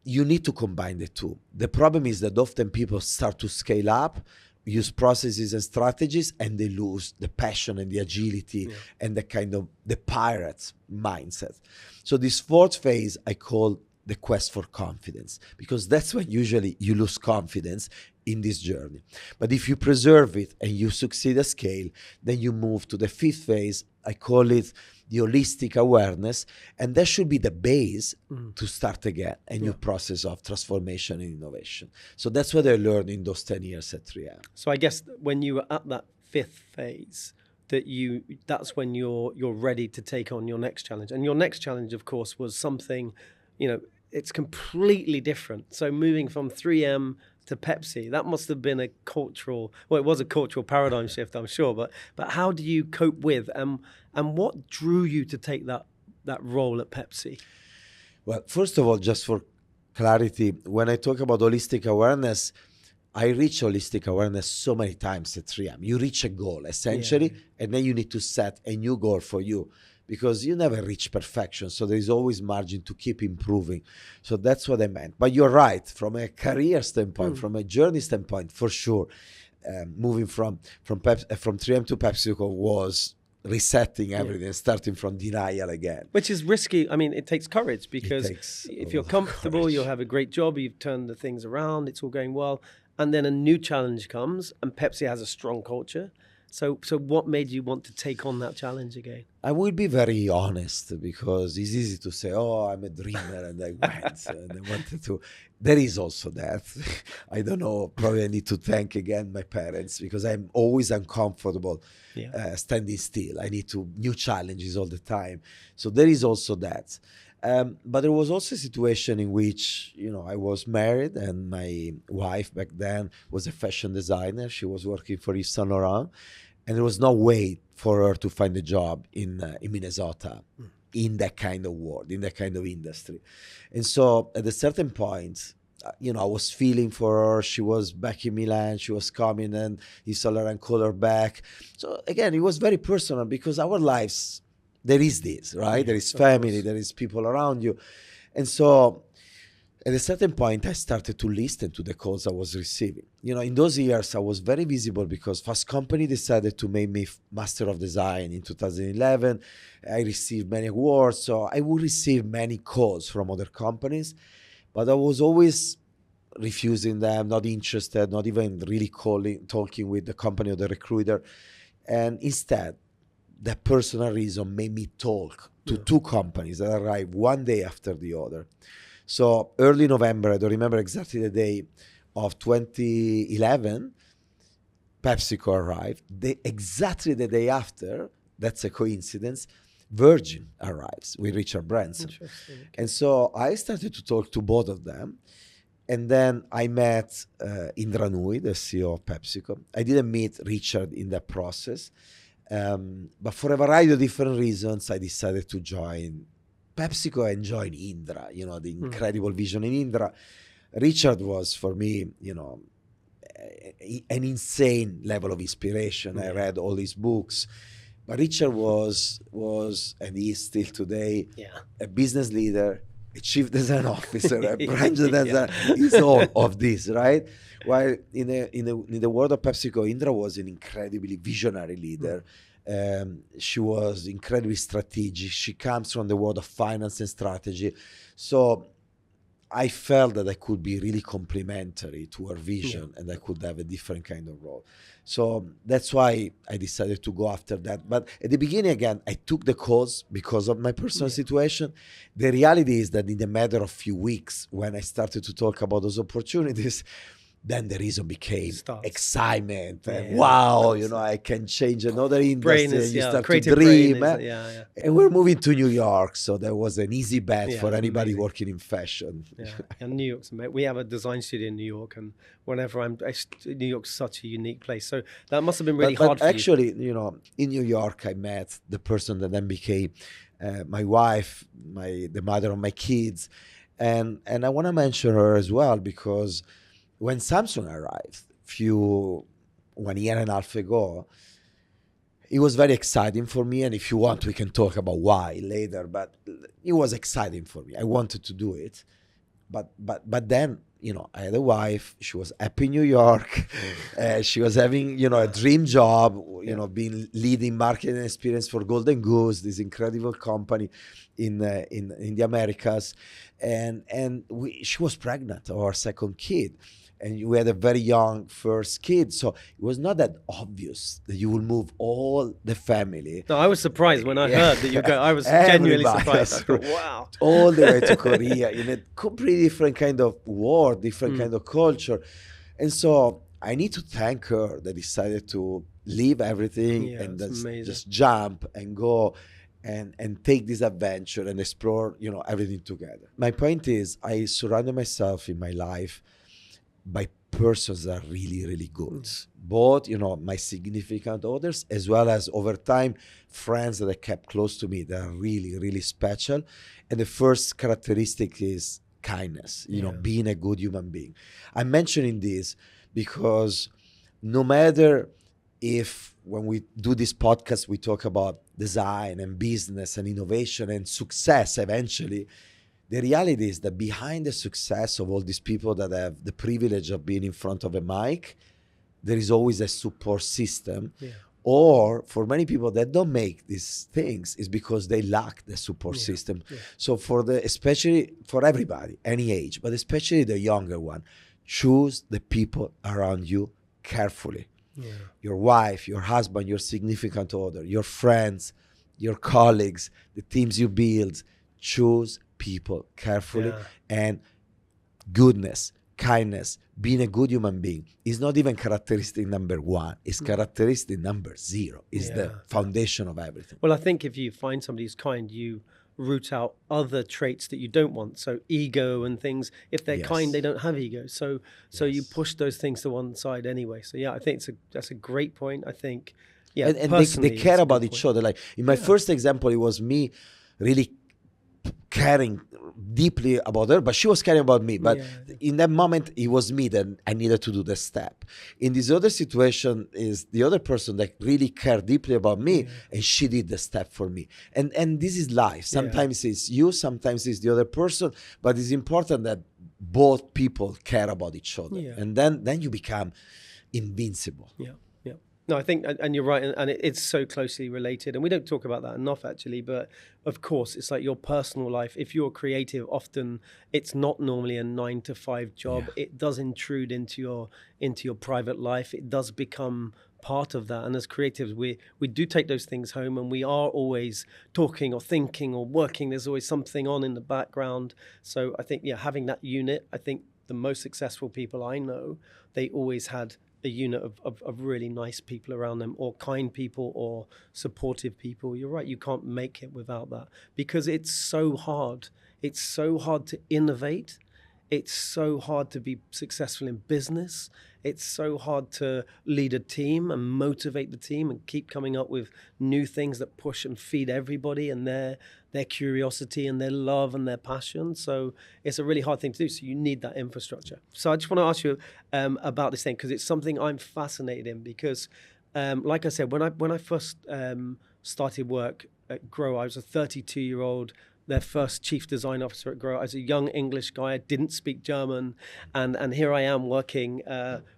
You need to combine the two. The problem is that often people start to scale up, use processes and strategies, and they lose the passion and the agility and the kind of the pirate's mindset. So this 4th phase I call the quest for confidence, because that's when usually you lose confidence in this journey. But if you preserve it and you succeed at scale, then you move to the 5th phase. I call it the holistic awareness, and that should be the base to start again a new process of transformation and innovation. So that's what I learned in those 10 years at 3M. So I guess when you were at that 5th phase, that's when you're ready to take on your next challenge. And your next challenge, of course, was something, it's completely different. So moving from 3M to Pepsi, that must have been it was a cultural paradigm shift, I'm sure. But how do you cope with and what drew you to take that role at Pepsi? Well, first of all, just for clarity, when I talk about holistic awareness, I reach holistic awareness so many times at 3M. You reach a goal, essentially, and then you need to set a new goal for you, because you never reach perfection. So there is always margin to keep improving. So that's what I meant. But you're right, from a career standpoint, from a journey standpoint, for sure, moving from 3M to PepsiCo was resetting everything, starting from denial again. Which is risky. I mean, it takes courage, because if you're comfortable, you'll have a great job, you've turned the things around, it's all going well. And then a new challenge comes, and Pepsi has a strong culture. So what made you want to take on that challenge again? I will be very honest, because it's easy to say, oh, I'm a dreamer and I went and I wanted to. There is also that. I don't know, probably I need to thank again my parents, because I'm always uncomfortable standing still. I need new challenges all the time. So there is also that. But there was also a situation in which, I was married, and my wife back then was a fashion designer. She was working for Yves Saint Laurent, and there was no way for her to find a job in Minnesota in that kind of world, in that kind of industry. And so at a certain point, I was feeling for her. She was back in Milan. She was coming, and Yves Saint Laurent called her back. So again, it was very personal, because our lives, there is this, right? There is family, there is people around you. And so at a certain point, I started to listen to the calls I was receiving. In those years, I was very visible, because Fast Company decided to make me Master of Design in 2011. I received many awards, so I would receive many calls from other companies, but I was always refusing them, not interested, not even really talking with the company or the recruiter. And instead, that personal reason made me talk to two companies that arrived one day after the other. So early November, I don't remember exactly the day of 2011, PepsiCo arrived. Exactly the day after, that's a coincidence, Virgin arrives with Richard Branson. And so I started to talk to both of them. And then I met Indra Nooyi, the CEO of PepsiCo. I didn't meet Richard in that process. But for a variety of different reasons, I decided to join PepsiCo and join Indra, the incredible vision in Indra. Richard was, for me, an insane level of inspiration. I read all his books. But Richard was and he is still today, a business leader, a chief design officer, a brand designer. He's all of this, right? While in the world of PepsiCo, Indra was an incredibly visionary leader. She was incredibly strategic. She comes from the world of finance and strategy. So I felt that I could be really complementary to her vision, and I could have a different kind of role. So that's why I decided to go after that. But at the beginning, again, I took the calls because of my personal situation. The reality is that in a matter of few weeks, when I started to talk about those opportunities, then the reason became excitement and wow, I can change another industry. And you start to dream. And we're moving to New York, so that was an easy bet for anybody working in fashion. And New York's amazing. We have a design studio in New York, and whenever New York's such a unique place. So that must have been really hard for you. Actually, in New York, I met the person that then became my wife, the mother of my kids. And I want to mention her as well, because when Samsung arrived 1 year and a half ago, it was very exciting for me. And if you want, we can talk about why later, but it was exciting for me. I wanted to do it. But then, I had a wife. She was happy in New York. She was having, a dream job, being leading marketing experience for Golden Goose, this incredible company in the Americas. And she was pregnant of our second kid. And we had a very young first kid. So it was not that obvious that you will move all the family. No, I was surprised when I heard that you go. I was genuinely surprised. I thought, wow. All the way to Korea in a completely different kind of world, different kind of culture. And so I need to thank her that decided to leave everything and just jump and go and take this adventure and explore, everything together. My point is, I surrounded myself in my life by persons that are really, really good. Both, my significant others, as well as over time, friends that I kept close to me that are really, really special. And the first characteristic is kindness, being a good human being. I'm mentioning this because no matter if when we do this podcast, we talk about design and business and innovation and success eventually, the reality is that behind the success of all these people that have the privilege of being in front of a mic, there is always a support system. Or for many people that don't make these things is because they lack the support system. So especially for everybody, any age, but especially the younger one, choose the people around you carefully. your wife, your husband, your significant other, your friends, your colleagues, the teams you build. Choose people carefully. And goodness, kindness, being a good human being is not even characteristic number one. It's characteristic number 0. It's the foundation of everything. Well, I think if you find somebody who's kind, you root out other traits that you don't want. So ego and things. If they're kind, they don't have ego. So you push those things to one side anyway. So yeah, I think that's a great point. I think, and they care about each other. Like in my first example, it was me really caring deeply about her, but she was caring about me. But in that moment, it was me that I needed to do the step. In this other situation, is the other person that really cared deeply about me, and she did the step for me. And this is life. Sometimes it's you, sometimes it's the other person, but it's important that both people care about each other, and then you become invincible. No, I think, and you're right, and it's so closely related, and we don't talk about that enough, actually. But of course, it's like your personal life. If you're creative, often it's not normally a 9-to-5 job. It does intrude into your private life. It does become part of that. And as creatives, we do take those things home, and we are always talking or thinking or working. There's always something on in the background. So I think, having that unit. I think the most successful people I know, they always had a unit of really nice people around them, or kind people, or supportive people. You're right, you can't make it without that, because it's so hard. It's so hard to innovate. It's so hard to be successful in business. It's so hard to lead a team and motivate the team and keep coming up with new things that push and feed everybody and their curiosity and their love and their passion. So it's a really hard thing to do. So you need that infrastructure. So I just want to ask you about this thing, because it's something I'm fascinated in. Because, like I said, when I first started work at Grow, I was a 32-year-old. Their first chief design officer at Grow. I was a young English guy. I didn't speak German, and here I am working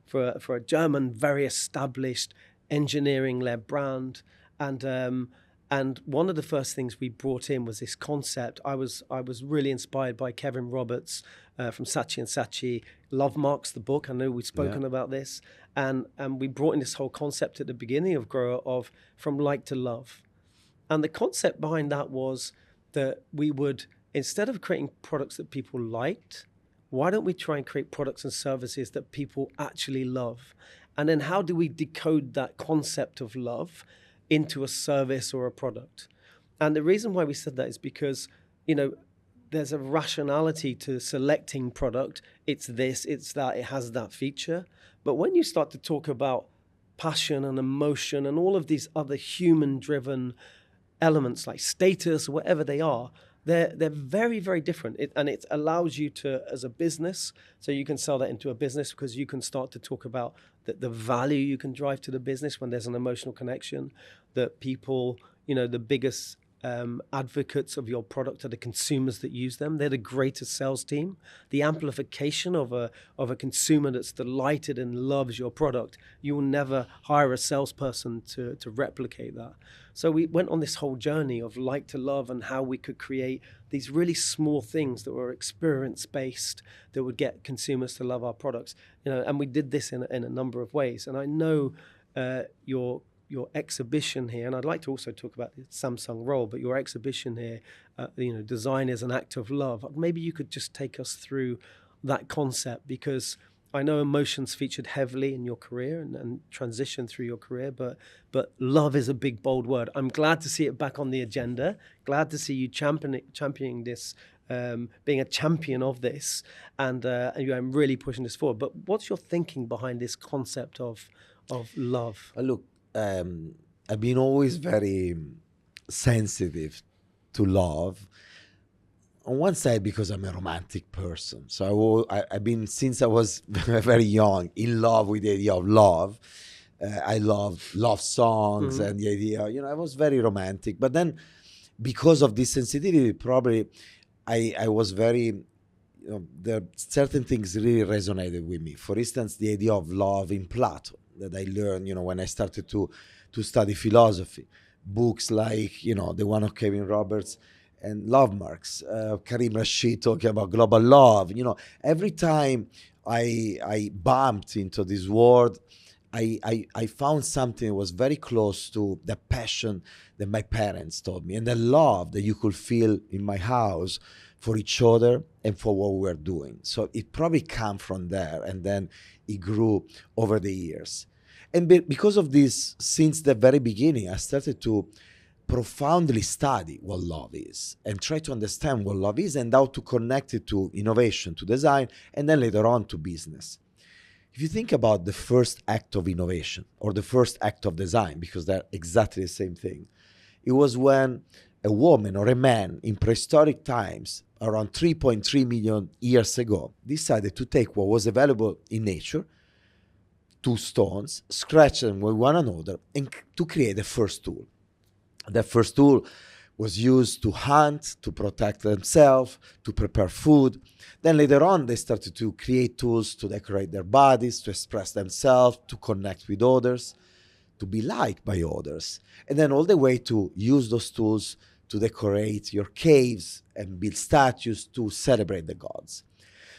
for a German, very established engineering-led brand. And one of the first things we brought in was this concept. I was really inspired by Kevin Roberts from Saatchi & Saatchi. Love Marks, the book. I know we've spoken about this, and we brought in this whole concept at the beginning of Grow of from like to love, and the concept behind that was that we would, instead of creating products that people liked, why don't we try and create products and services that people actually love? And then how do we decode that concept of love into a service or a product? And the reason why we said that is because, there's a rationality to selecting product. It's this, it's that, it has that feature. But when you start to talk about passion and emotion and all of these other human-driven elements like status, whatever they are, they're very, very different. And it allows you to, as a business, so you can sell that into a business, because you can start to talk about the value you can drive to the business when there's an emotional connection. That people, the biggest advocates of your product are the consumers that use them. They're the greatest sales team. The amplification of a consumer that's delighted and loves your product, you will never hire a salesperson to replicate that. So we went on this whole journey of like to love, and how we could create these really small things that were experience-based that would get consumers to love our products. And we did this in a number of ways. And I know your exhibition here, and I'd like to also talk about the Samsung role, but your exhibition here, design is an act of love. Maybe you could just take us through that concept, because I know emotions featured heavily in your career and transition through your career, but love is a big, bold word. I'm glad to see it back on the agenda. Glad to see you championing this, being a champion of this, and I'm really pushing this forward. But what's your thinking behind this concept of love? Look, I've been always very sensitive to love. On one side, because I'm a romantic person. So I've been, since I was very young, in love with the idea of love. I love love songs and the idea, I was very romantic. But then, because of this sensitivity, probably I was very, there are certain things really resonated with me. For instance, the idea of love in Plato that I learned, when I started to study philosophy. Books like, the one of Kevin Roberts and Love Marks, Karim Rashid talking about global love. Every time I bumped into this word, I found something that was very close to the passion that my parents taught me and the love that you could feel in my house for each other and for what we were doing. So it probably came from there, and then it grew over the years. And because of this, since the very beginning, I started to profoundly study what love is and try to understand what love is and how to connect it to innovation, to design, and then later on to business. If you think about the first act of innovation or the first act of design, because they're exactly the same thing, it was when a woman or a man in prehistoric times, around 3.3 million years ago, decided to take what was available in nature, two stones, scratch them with one another, and to create the first tool. That first tool was used to hunt, to protect themselves, to prepare food. Then later on, they started to create tools to decorate their bodies, to express themselves, to connect with others, to be liked by others. And then all the way to use those tools to decorate your caves and build statues to celebrate the gods.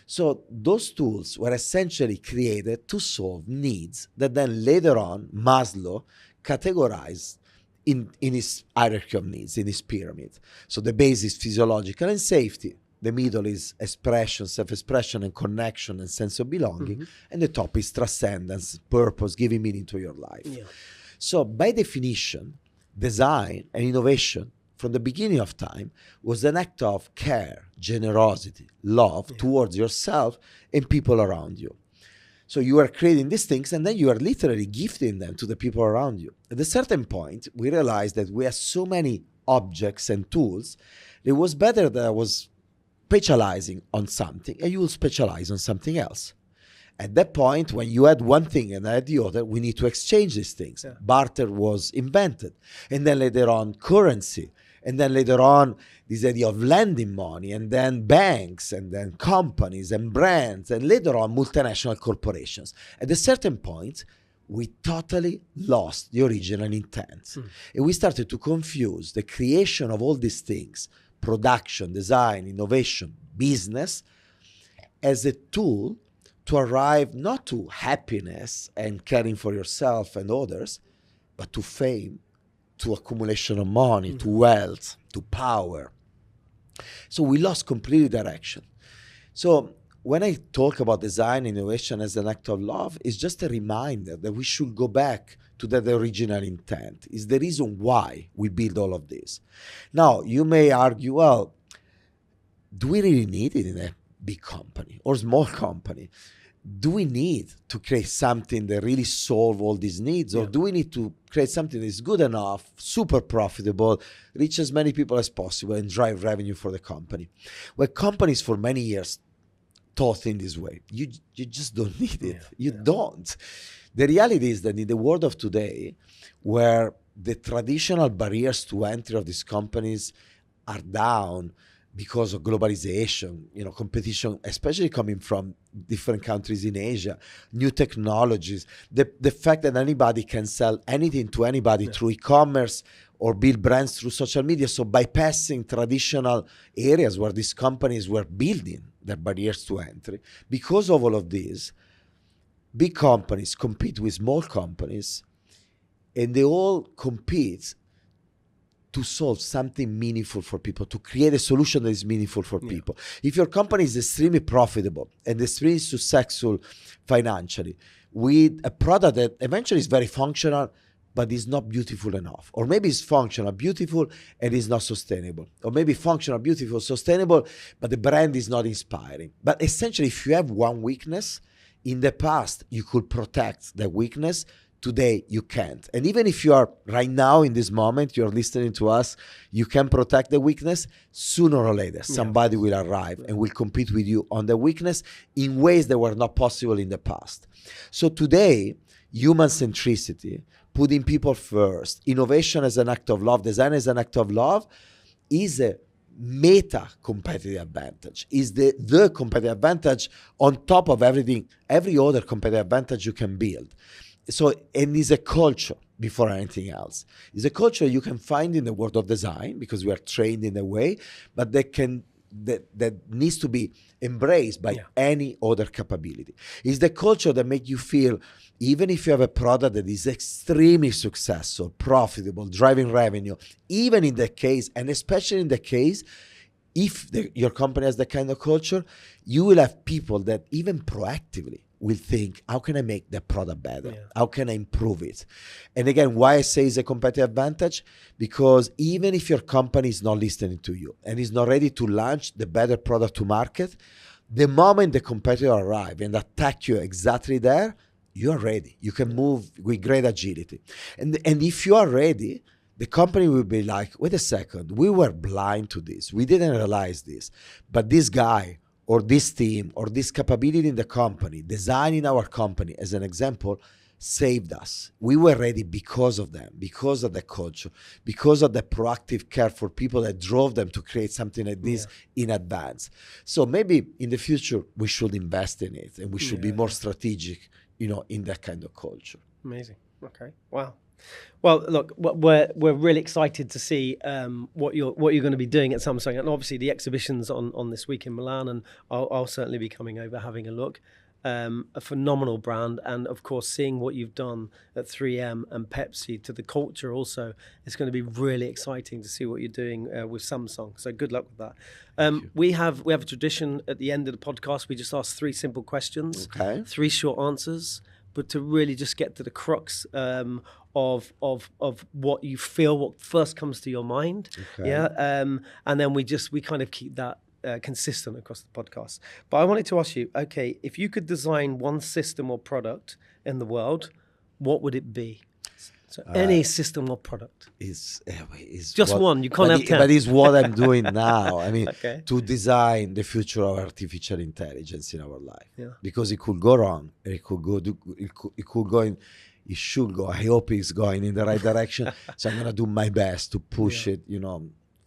So those tools were essentially created to solve needs that then later on Maslow categorized in his hierarchy of needs, in his pyramid. So the base is physiological and safety. The middle is expression, self-expression and connection and sense of belonging. Mm-hmm. And the top is transcendence, purpose, giving meaning to your life. Yeah. So by definition, design and innovation from the beginning of time was an act of care, generosity, love towards yourself and people around you. So you are creating these things and then you are literally gifting them to the people around you. At a certain point, we realized that we have so many objects and tools, it was better that I was specializing on something and you will specialize on something else. At that point, when you had one thing and I had the other, we need to exchange these things. Yeah. Barter was invented. And then later on, currency. And then later on, this idea of lending money, and then banks, and then companies and brands, and later on, multinational corporations. At a certain point, we totally lost the original intent. And we started to confuse the creation of all these things, production, design, innovation, business, as a tool to arrive not to happiness and caring for yourself and others, but to fame, to accumulation of money, to wealth, to power. So we lost completely direction. So when I talk about design innovation as an act of love, it's just a reminder that we should go back to that original intent. It's the reason why we build all of this. Now, you may argue, well, do we really need it in a big company or small company? Do we need to create something that really solve all these needs? Or do we need to create something that is good enough, super profitable, reach as many people as possible and drive revenue for the company? Well, companies for many years thought in this way. You just don't need it. You don't. The reality is that in the world of today, where the traditional barriers to entry of these companies are down, because of globalization, competition, especially coming from different countries in Asia, new technologies, the fact that anybody can sell anything to anybody through e-commerce or build brands through social media, so bypassing traditional areas where these companies were building their barriers to entry. Because of all of this, big companies compete with small companies, and they all compete to solve something meaningful for people, to create a solution that is meaningful for people. If your company is extremely profitable and extremely successful financially, with a product that eventually is very functional, but is not beautiful enough, or maybe it's functional, beautiful, and is not sustainable, or maybe functional, beautiful, sustainable, but the brand is not inspiring. But essentially, if you have one weakness, in the past, you could protect that weakness. Today, you can't. And even if you are right now in this moment, you're listening to us, you can protect the weakness. Sooner or later, somebody will arrive and will compete with you on the weakness in ways that were not possible in the past. So today, human centricity, putting people first, innovation as an act of love, design as an act of love, is a meta competitive advantage, is the competitive advantage on top of everything, every other competitive advantage you can build. So, and is a culture before anything else. It's a culture you can find in the world of design because we are trained in a way, but that can that needs to be embraced by any other capability. It's the culture that makes you feel, even if you have a product that is extremely successful, profitable, driving revenue, even in that case, and especially in the case, if your company has that kind of culture, you will have people that even proactively will think, how can I make the product better? Yeah. How can I improve it? And again, why I say it's a competitive advantage, because even if your company is not listening to you and is not ready to launch the better product to market, the moment the competitor arrive and attack you exactly there, you are ready. You can move with great agility. And if you are ready, the company will be like, wait a second, we were blind to this. We didn't realize this. But this guy or this team or this capability in the company, designing our company as an example, saved us. We were ready because of them, because of the culture, because of the proactive care for people that drove them to create something like this in advance. So maybe in the future, we should invest in it and we should be more strategic, in that kind of culture. Amazing. Okay. Wow. Well, look, we're really excited to see what you're going to be doing at Samsung, and obviously the exhibition's on this week in Milan, and I'll certainly be coming over having a look. A phenomenal brand, and of course seeing what you've done at 3M and Pepsi to the culture also, it's going to be really exciting to see what you're doing with Samsung. So good luck with that. We have a tradition at the end of the podcast. We just ask 3 simple questions, 3 short answers, but to really just get to the crux of what you feel, what first comes to your mind. And then we kind of keep that consistent across the podcast. But I wanted to ask you, okay, if you could design one system or product in the world, what would it be? So any system or product. Is just one. You can't have 10. But it's what I'm doing now. I mean, to design the future of artificial intelligence in our life. Yeah. Because it could go wrong. It could go. It could go in. It should go. I hope it's going in the right direction. So I'm gonna do my best to push it,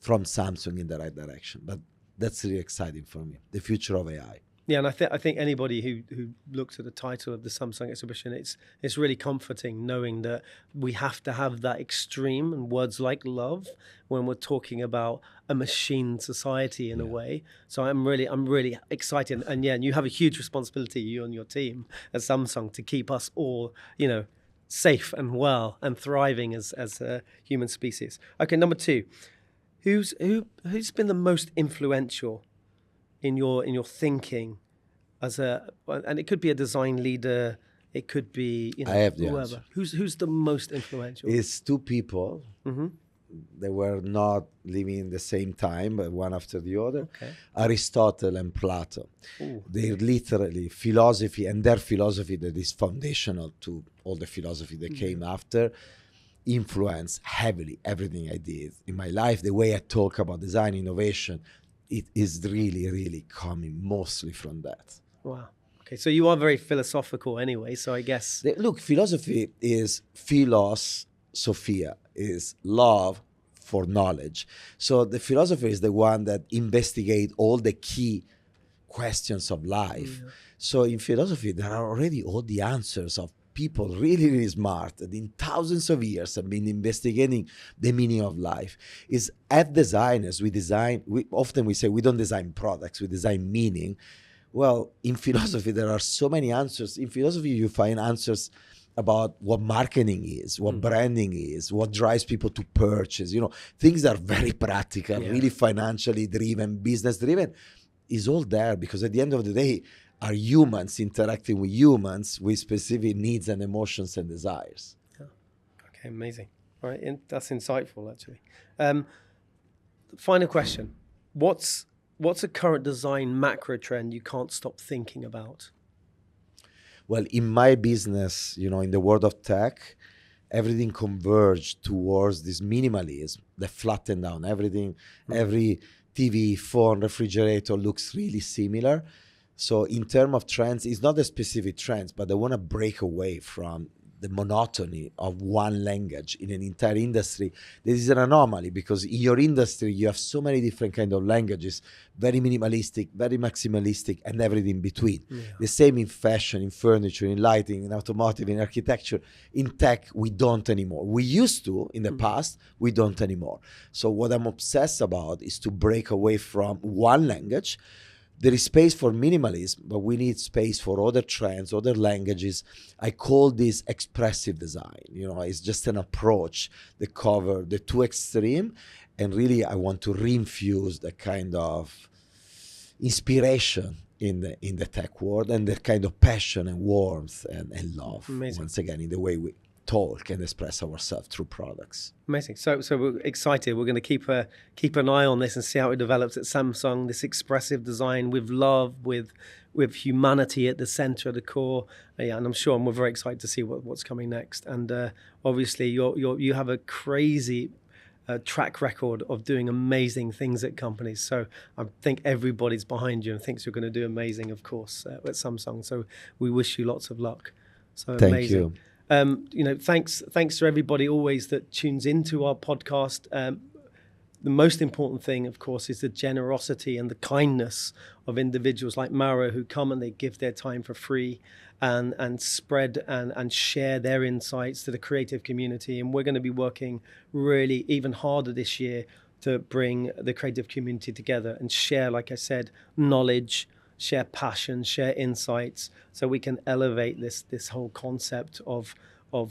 from Samsung in the right direction. But that's really exciting for me. The future of AI. Yeah, and I think anybody who looks at the title of the Samsung exhibition, it's really comforting knowing that we have to have that extreme and words like love when we're talking about a machine society in a way. So I'm really excited, and you have a huge responsibility, you and your team at Samsung, to keep us all, safe and well and thriving as a human species. Okay, number 2, who's been the most influential in your thinking and it could be a design leader, it could be I have the whoever. Answer. Who's the most influential? It's 2 people. They were not living in the same time, but one after the other. Aristotle and Plato. They're literally philosophy, and their philosophy that is foundational to all the philosophy that came after, influenced heavily everything I did in my life. The way I talk about design, innovation, it is really, really coming mostly from that. Wow. Okay, so you are very philosophical anyway, so I guess... Look, philosophy is philosophia, is love for knowledge. So the philosopher is the one that investigates all the key questions of life. So in philosophy, there are already all the answers of people really, really smart that in thousands of years have been investigating the meaning of life. Is as designers, we often say we don't design products, we design meaning. Well, in philosophy, there are so many answers. In philosophy, you find answers about what marketing is, what branding is, what drives people to purchase. Things that are very practical, really financially driven, business driven, is all there because at the end of the day, are humans interacting with humans with specific needs and emotions and desires. Okay, amazing. All right, that's insightful, actually. Final question. What's a current design macro trend you can't stop thinking about? Well, in my business, in the world of tech, everything converged towards this minimalism that flattened down everything. Every TV, phone, refrigerator looks really similar. So in terms of trends, it's not a specific trends, but they want to break away from the monotony of one language in an entire industry. This is an anomaly, because in your industry you have so many different kind of languages, very minimalistic, very maximalistic, and everything in between. The same in fashion, in furniture, in lighting, in automotive, in architecture. In tech, we don't anymore. We used to in the past, we don't anymore. So what I'm obsessed about is to break away from one language. There is space for minimalism, but we need space for other trends, other languages. I call this expressive design. It's just an approach that covers the two extreme, and really I want to reinfuse the kind of inspiration in the tech world, and the kind of passion and warmth and love. Amazing. Once again, in the way we talk and express ourselves through products. Amazing. So we're excited. We're going to keep an eye on this and see how it develops at Samsung. This expressive design with love, with humanity at the center, of the core. And I'm sure, and we're very excited to see what's coming next. And obviously, you have a crazy track record of doing amazing things at companies. So I think everybody's behind you and thinks you're going to do amazing, of course, at Samsung. So we wish you lots of luck. So Thank amazing. you. Thanks to everybody always that tunes into our podcast. The most important thing, of course, is the generosity and the kindness of individuals like Mauro, who come and they give their time for free and spread and share their insights to the creative community. And we're going to be working really even harder this year to bring the creative community together and share, like I said, knowledge, share passion, share insights, so we can elevate this whole concept of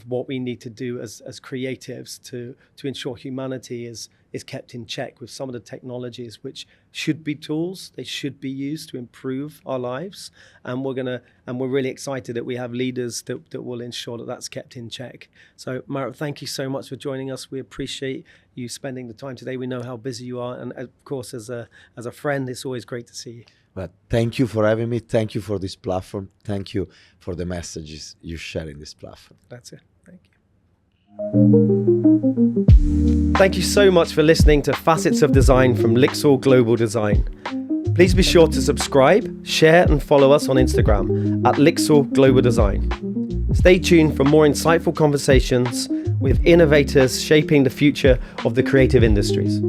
what we need to do as creatives to ensure humanity is kept in check with some of the technologies which should be tools. They should be used to improve our lives, and we're really excited that we have leaders that will ensure that that's kept in check. So Mauro, thank you so much for joining us. We appreciate you spending the time today. We know how busy you are, and of course as a friend, it's always great to see you. But thank you for having me. Thank you for this platform. Thank you for the messages you share in this platform. That's it. Thank you. Thank you so much for listening to Facets of Design from LIXIL Global Design. Please be sure to subscribe, share and follow us on Instagram at LIXIL Global Design. Stay tuned for more insightful conversations with innovators shaping the future of the creative industries.